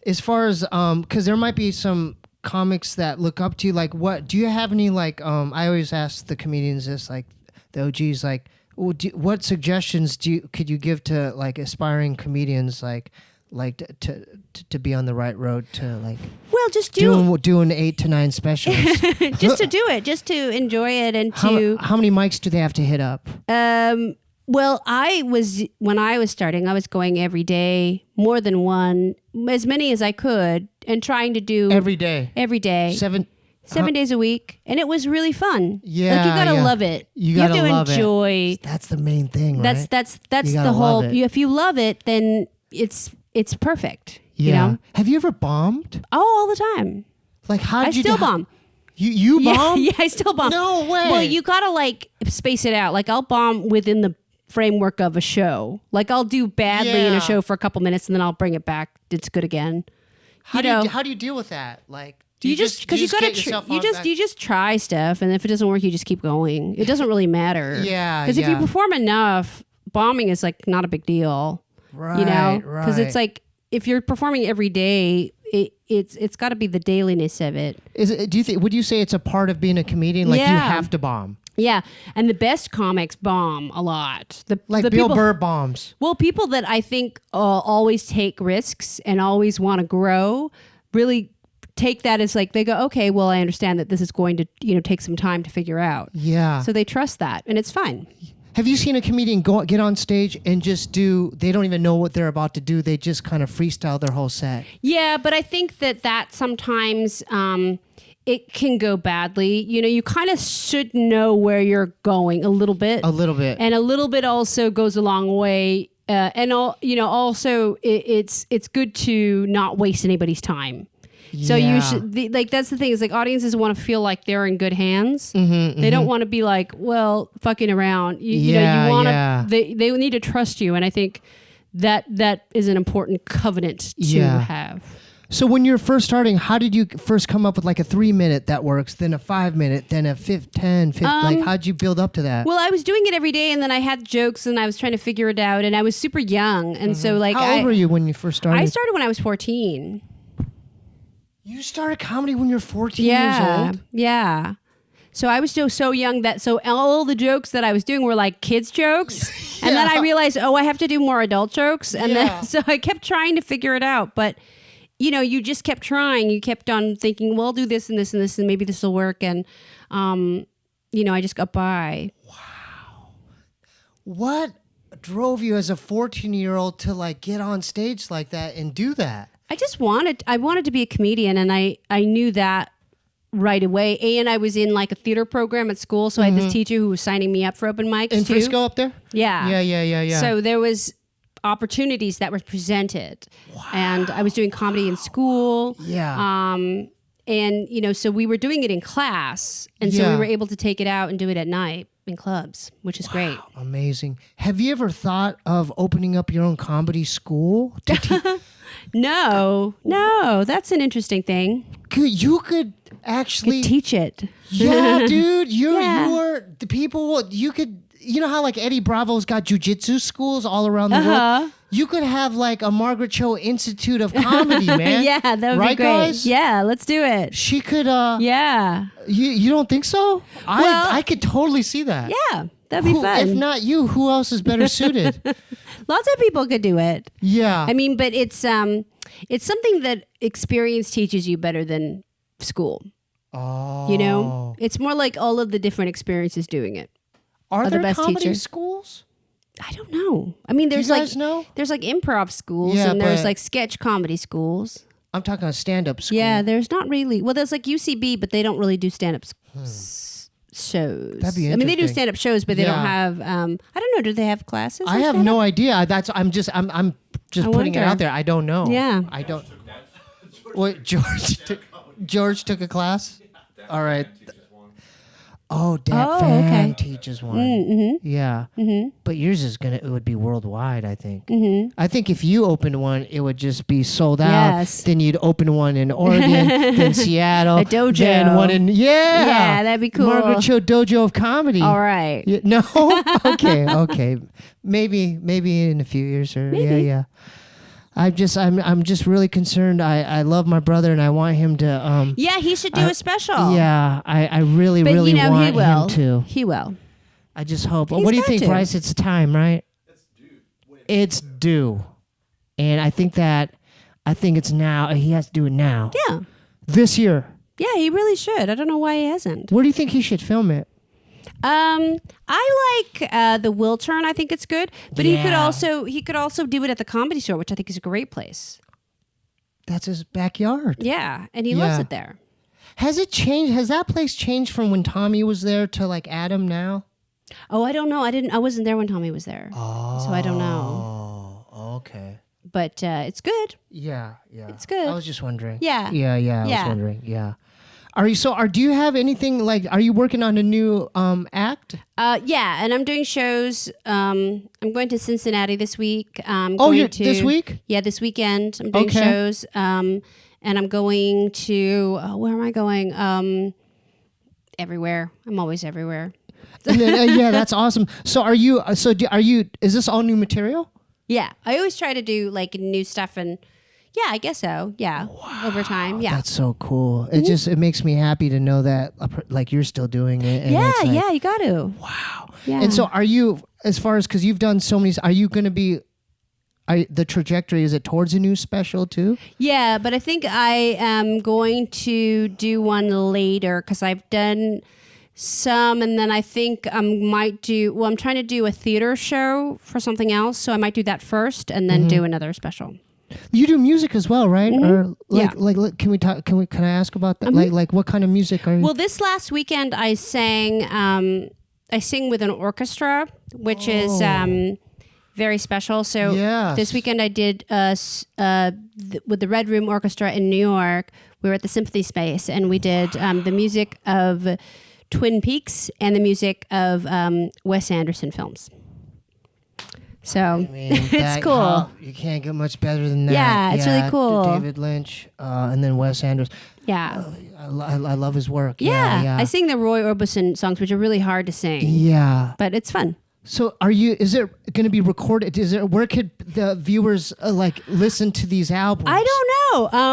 as far as, cause there might be some comics that look up to you, like what, do you have any like, I always ask the comedians this, like the OGs, like, what suggestions could you give to like aspiring comedians, like to be on the right road to like just doing 8 to 9 specials just to do it, just to enjoy it and how many mics do they have to hit up? Well, when I was starting, I was going every day, more than one, as many as I could, and trying to do every day 7 days a week, and it was really fun. Yeah, like you gotta love it. You have to enjoy. That's the main thing, right? That's the whole. If you love it, then it's perfect. Yeah. You know? Have you ever bombed? Oh, all the time. Like how did I still bomb. You bomb? Yeah, I still bomb. No way. Well, you gotta like space it out. Like I'll bomb within the framework of a show. Like I'll do badly in a show for a couple minutes and then I'll bring it back. It's good again. How do you deal with that? Like you just try stuff, and if it doesn't work, you just keep going. It doesn't really matter. Yeah. Because if you perform enough, bombing is like not a big deal. Right. You know, because it's like if you're performing every day, it's got to be the dailiness of it. Would you say it's a part of being a comedian? Like you have to bomb. Yeah, and the best comics bomb a lot. The Bill people, Burr bombs. Well, people that I think always take risks and always want to grow really take that as like they go, okay, well, I understand that this is going to take some time to figure out. Yeah. So they trust that, and it's fine. Have you seen a comedian get on stage and just they don't even know what they're about to do. They just kind of freestyle their whole set. Yeah, but I think that sometimes it can go badly. You kind of should know where you're going a little bit. A little bit. And a little bit also goes a long way. Also it's good to not waste anybody's time. So you should that's the thing is like audiences want to feel like they're in good hands. They don't want to be like, well, fucking around. You want to. They need to trust you, and I think that is an important covenant to have. So when you're first starting, how did you first come up with like a 3-minute that works, then a 5-minute, then a 10, 15? Like how'd you build up to that? Well, I was doing it every day, and then I had jokes, and I was trying to figure it out, and I was super young, and so like how old were you when you first started? I started when I was 14. You started comedy when you're 14 years old? Yeah. So I was still so young that all the jokes that I was doing were like kids jokes. And then I realized, I have to do more adult jokes. And then so I kept trying to figure it out. But, you just kept trying. You kept on thinking, well, I'll do this and this and this, and maybe this will work. And, I just got by. Wow. What drove you as a 14-year-old to like get on stage like that and do that? I wanted to be a comedian, and I knew that right away. And I was in like a theater program at school, so I had this teacher who was signing me up for open mics in too. Frisco up there? Yeah. Yeah. So there was opportunities that were presented. Wow. And I was doing comedy in school. Yeah. And so we were doing it in class, and so we were able to take it out and do it at night in clubs, which is great. Amazing. Have you ever thought of opening up your own comedy school? No, that's an interesting thing. You could actually teach it. Yeah, dude. You were the people. You could. You know how like Eddie Bravo's got jujitsu schools all around the world. You could have like a Margaret Cho Institute of Comedy, man. Yeah, that would be great. Guys? Yeah, let's do it. She could. Yeah. You don't think so? I could totally see that. Yeah, that'd be fun. If not you, who else is better suited? Lots of people could do it. Yeah. I mean, but it's something that experience teaches you better than school. Oh. It's more like all of the different experiences doing it. Are there the best comedy teachers. schools? I don't know. I mean, there's Do you guys know? there's like improv schools, Yeah, and there's but- like sketch comedy schools. I'm talking a stand-up school. Yeah, there's not really. Well, there's like UCB, but they don't really do stand-up shows. That'd be I mean, they do interesting. stand-up shows, but they don't have. I don't know. Do they have classes? I have no idea. I'm just putting it wonder. out there. I don't know. Yeah. I don't. What George took a class? All right. Oh, Dan teaches one. Mm-hmm. Yeah. But yours it would be worldwide, I think. Mm-hmm. I think if you opened one, it would just be sold out. Yes. Then you'd open one in Oregon, then Seattle. A dojo. Then one in, Yeah, that'd be cool. Margaret Cho Dojo of Comedy. All right. Yeah, no? Okay. Maybe in a few years. Yeah. I'm just really concerned. I love my brother and I want him to. Yeah, he should do a special. Yeah, I really But, really you know, want he will. him to. He will. I just hope. He's What do you got think, to. Bryce? It's time, right? It's due. And I think it's now. He has to do it now. Yeah. This year. Yeah, he really should. I don't know why he hasn't. Where do you think he should film it? I like the Wiltern. I think it's good, but he could Yeah. also do it at the Comedy Store, which I think is a great place. That's his backyard. Yeah, and he Yeah. loves it there. Has it changed? Has that place changed from when Tommy was there to like Adam now? Oh, I don't know. I wasn't there when Tommy was there, so I don't know. Oh, okay. But it's good. Yeah. It's good. I was just wondering. Yeah. I was Yeah. wondering. Yeah. Do you have anything are you working on a new act? Yeah, and I'm doing shows. I'm going to Cincinnati this week. This week? Yeah, this weekend. I'm doing Okay. shows. And I'm going to where am I going? Everywhere. I'm always everywhere. And then, yeah, that's awesome. So are you is this all new material? Yeah, I always try to do like new stuff, and yeah, I guess so. Yeah, over time. Yeah, That's so cool. It makes me happy to know that like you're still doing it. And it's like, you got to. Wow. Yeah. And so are you, as far as, because you've done so many, are you going to be, the trajectory, is it towards a new special too? Yeah, but I think I am going to do one later because I've done some, and then I think I might do. Well, I'm trying to do a theater show for something else, so I might do that first, and then do another special. You do music as well, right? Or Yeah. like, can we talk? Can I ask about that? Like, what kind of music are you? Well, this last weekend I sang. I sing with an orchestra, which is very special. So Yes. this weekend I did with the Red Room Orchestra in New York. We were at the Symphony Space, and we did the music of Twin Peaks and the music of Wes Anderson films. So I mean, it's cool. You can't get much better than that. Yeah, it's really cool. David Lynch, and then Wes Anderson. Yeah. I love his work. Yeah. I sing the Roy Orbison songs, which are really hard to sing. Yeah. But it's fun. So is it going to be recorded? Where could the viewers listen to these albums? I don't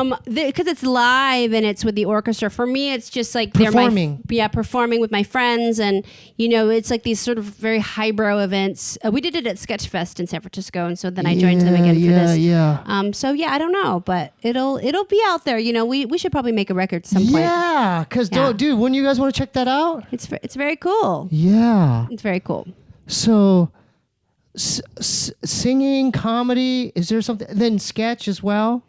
know. Because it's live and it's with the orchestra. For me, it's just like Performing. Performing with my friends. And, it's like these sort of very highbrow events. We did it at Sketchfest in San Francisco. And so then I joined them again for this. Yeah. So yeah, I don't know, but it'll be out there. We should probably make a record at some point. Yeah. Because, Yeah. dude, wouldn't you guys want to check that out? It's very cool. Yeah. It's very cool. So, singing, comedy, is there something? Then sketch as well?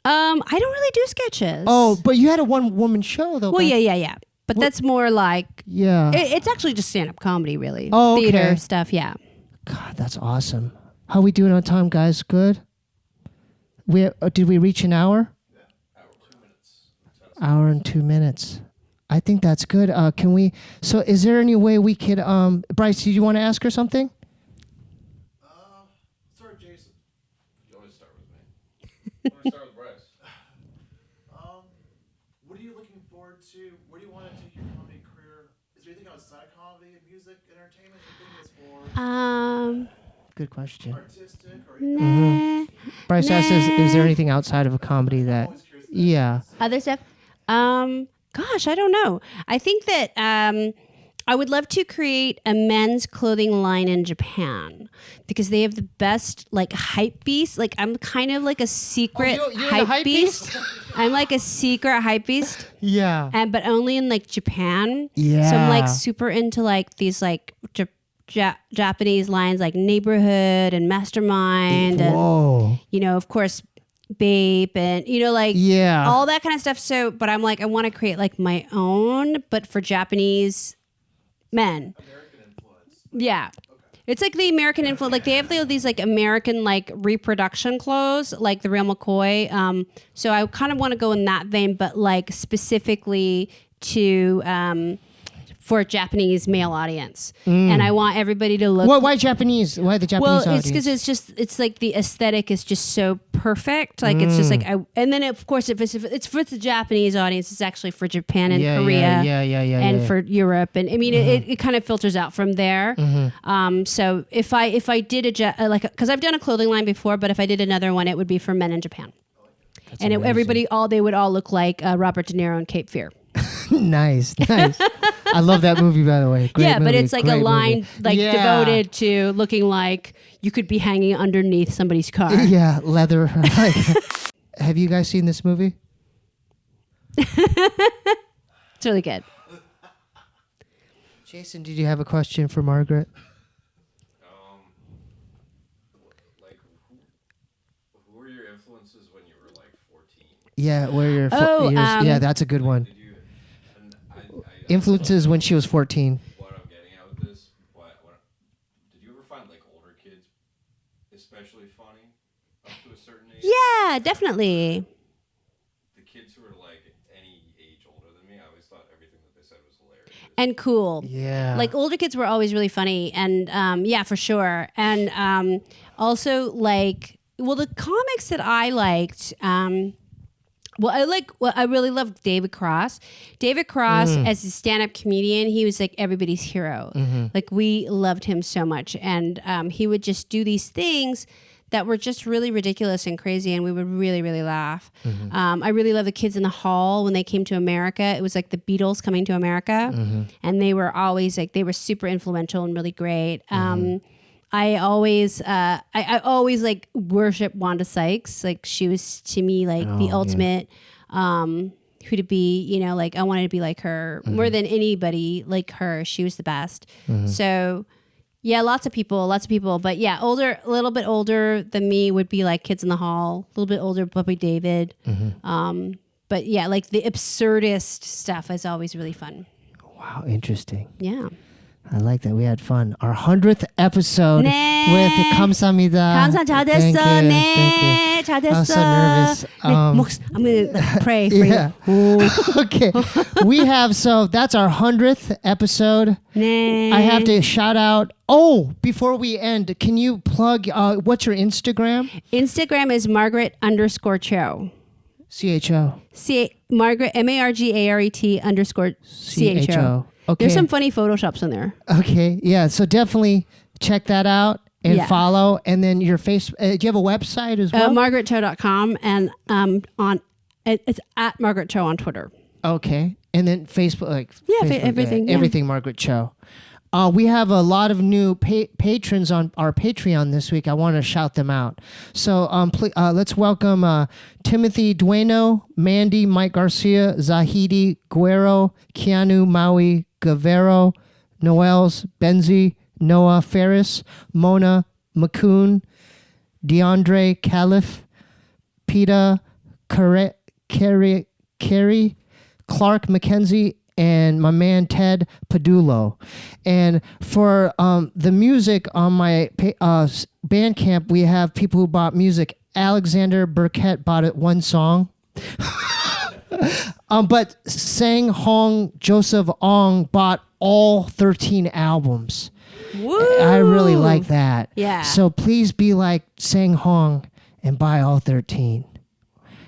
I don't really do sketches. Oh, but you had a one-woman show, though. Well, yeah. But that's more like... Yeah. It's actually just stand-up comedy, really. Oh, okay. Theater stuff, yeah. God, that's awesome. How we doing on time, guys? Good? Did we reach an hour? Yeah, Hour and 2 minutes. I think that's good. Can we? So, is there any way we could? Bryce, do you want to ask her something? Start with Jason. You always start with me. I want to start with Bryce. What are you looking forward to? Where do you want to take your comedy career? Is there anything outside comedy, music, entertainment? You think is more Good question. artistic or Nah. Bryce asks, is there anything outside of a comedy that? Yeah. Other stuff? Gosh, I don't know. I think that I would love to create a men's clothing line in Japan because they have the best hype beast. Like I'm kind of like a secret you're the hype hype beast. I'm like a secret hype beast. Yeah. But only in Japan. Yeah. So I'm super into these Japanese lines like Neighborhood and Mastermind Whoa. and of course Bape and like Yeah. all that kind of stuff. So, but I'm like, I want to create like my own, but for Japanese men. American influence. Yeah. It's like the American influence. Like they have these like American like reproduction clothes, like the real McCoy. So I kind of want to go in that vein, but like specifically to for a Japanese male audience, and I want everybody to look. Why Japanese? Why the Japanese Well, audience? it's because it's like the aesthetic is just so perfect. Like it's just like and then of course if it's for the Japanese audience, it's actually for Japan and Korea, and for Europe, and I mean it kind of filters out from there. So if I did because I've done a clothing line before, but if I did another one, it would be for men in Japan, and they would all look like Robert De Niro in Cape Fear. Nice. I love that movie, by the way. Great movie, but it's like a great line movie. devoted to looking like you could be hanging underneath somebody's car. Yeah, leather. Have you guys seen this movie? It's really good. Jason, did you have a question for Margaret? Like, who were your influences when you were like 14? Yeah, where your Oh, that's a good one. Did you? And Influences when she was 14. What I'm getting at with this, did you ever find like older kids especially funny up to a certain age? Yeah, definitely. The kids who were like any age older than me, I always thought everything that they said was hilarious. And cool. Yeah. Like older kids were always really funny, and yeah, for sure. And also like, well, the comics that I liked. I really love David Cross. David Cross as a stand-up comedian, he was like everybody's hero. Like we loved him so much, and he would just do these things that were just really ridiculous and crazy, and we would really, really laugh. I really love the Kids in the Hall when they came to America. It was like the Beatles coming to America, and they were always like they were super influential and really great. I always like worship Wanda Sykes. Like she was to me like the ultimate who to be, like I wanted to be like her more than anybody like her. She was the best. So yeah, lots of people, but yeah, a little bit older than me would be like Kids in the Hall, a little bit older, Bobby David. But yeah, like the absurdist stuff is always really fun. Wow, interesting. Yeah. I like that. We had fun. Our 100th episode 네. with 감사합니다. 잘 Thank 됐어. you. 네. Thank you. 잘 됐어. I was so nervous. I'm going to pray for Yeah. you. Okay. That's our 100th episode. 네. I have to shout out. Oh, before we end, can you plug, what's your Instagram? Instagram is Margaret_Cho. CHO. Margaret, MARGARET _CHO. Okay. There's some funny photoshops in there. Okay. Yeah. So definitely check that out and Yeah. follow. And then your face. Do you have a website as well? MargaretCho.com and it's at Margaret Cho on Twitter. Okay. And then Facebook, Yeah, everything, yeah. Everything Margaret Cho. We have a lot of new patrons on our Patreon this week. I want to shout them out. So let's welcome Timothy Dueno, Mandy, Mike Garcia, Zahidi, Guerrero, Keanu, Maui, Guevero, Noels, Benzi, Noah, Ferris, Mona, McCoon, DeAndre, Caliph, Peta, Carey, Clark McKenzie, and my man Ted Padulo. And for the music on my Bandcamp, we have people who bought music. Alexander Burkett bought it one song. But Sang Hong Joseph Ong bought all 13 albums. Woo! I really like that. Yeah. So please be like Sang Hong and buy all 13.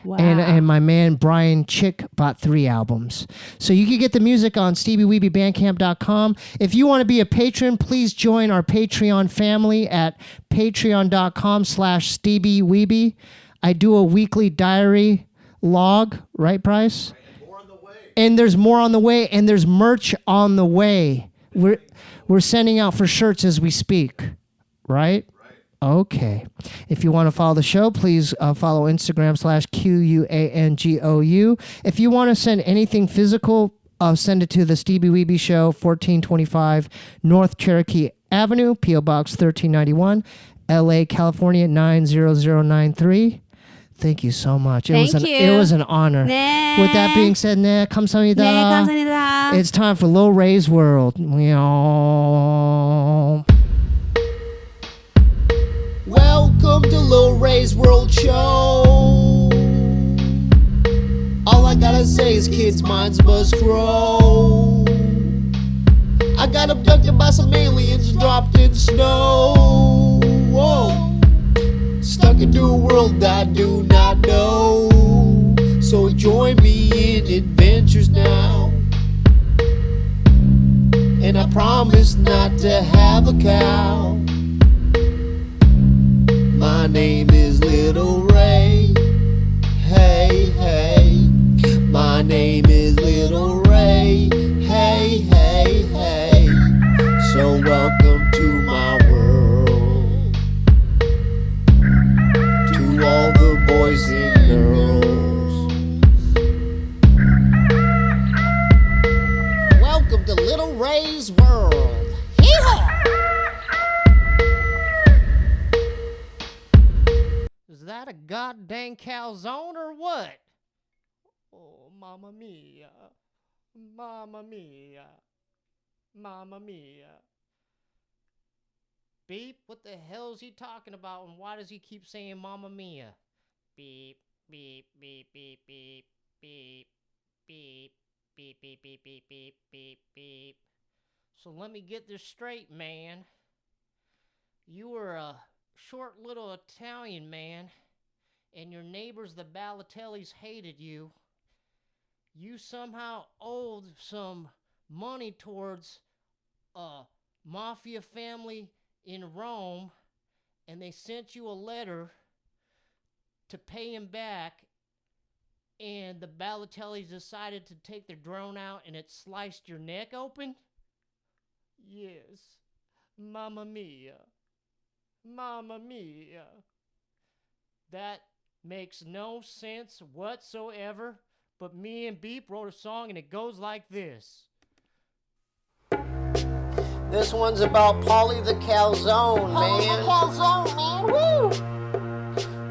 Wow. And my man Brian Chick bought 3 albums. So you can get the music on SteebieWeebieBandcamp.com. If you want to be a patron, please join our Patreon family at patreon.com/SteebieWeebie. I do a weekly diary log, right, Bryce? More on the way. And there's more on the way, and there's merch on the way. We're sending out for shirts as we speak, right? Okay. If you want to follow the show, please follow Instagram /QUANGOU. If you want to send anything physical, send it to the Steebee Weebee Show, 1425 North Cherokee Avenue, P.O. Box 1391, LA, California, 90093. Thank you so much. It Thank was you. It was an honor. 네. With that being said, 네, 감사합니다. 네, 감사합니다. It's time for Lil Ray's World. Welcome to Lil Ray's World Show. All I gotta say is kids' minds must grow. I got abducted by some aliens and dropped in snow. Whoa. Stuck into a world I do not know. So join me in adventures now. And I promise not to have a cow. My name is Little Ray. Hey, hey. My name is Little Ray. Hey, hey, hey. So welcome to my world. To all the boys and girls. Welcome to Little Ray's World. Hee-haw! Is that a goddamn calzone or what? Oh, mamma mia. Mamma mia. Mamma mia. Beep, what the hell is he talking about and why does he keep saying mamma mia? Beep, beep, beep, beep, beep, beep, beep, beep, beep, beep, beep, beep, beep, beep. So let me get this straight, man. You were a short little Italian man, and your neighbors, the Balotellis, hated you. You somehow owed some money towards a mafia family in Rome, and they sent you a letter to pay him back, and the Balotellis decided to take their drone out, and it sliced your neck open? Yes. Mamma mia. Mamma mia. That makes no sense whatsoever, but me and Beep wrote a song and it goes like this. This one's about Polly the Calzone, man. Calzone, man. Woo!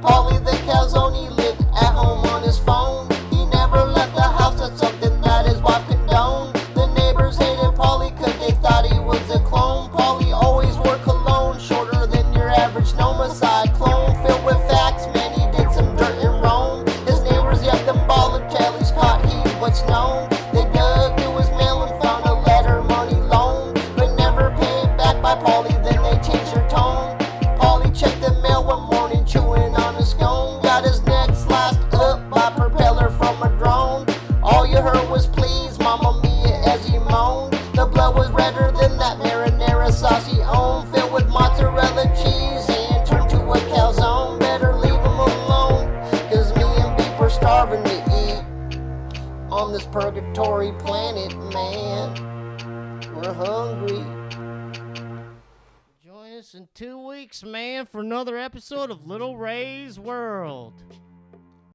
Polly the Calzone, he lived at home on his phone. He never left the house, that's something that his wife condoned. The neighbors hated Polly cause they thought he was a clone. Polly always wore cologne, shorter than your average nomicide clone. Filled with facts, man, he did some dirt in Rome. His neighbors, yep, them Balotellis caught he what's known. They dug through his mail and found a letter, money loan, but never paid back by Polly, then they changed their tone. Polly checked the mail one morning, chewing on a scone. Got his neck slashed up by propeller from a drone. All you heard was please, mamma mia, as he moaned. The blood was redder than that marinara sauce he owned, filled with mozzarella cheese and turned to a calzone. Better leave him alone, cause me and Beep are starving to eat on this purgatory planet, man. We're hungry. Join us in 2 weeks, man, for another episode of Little Ray's World.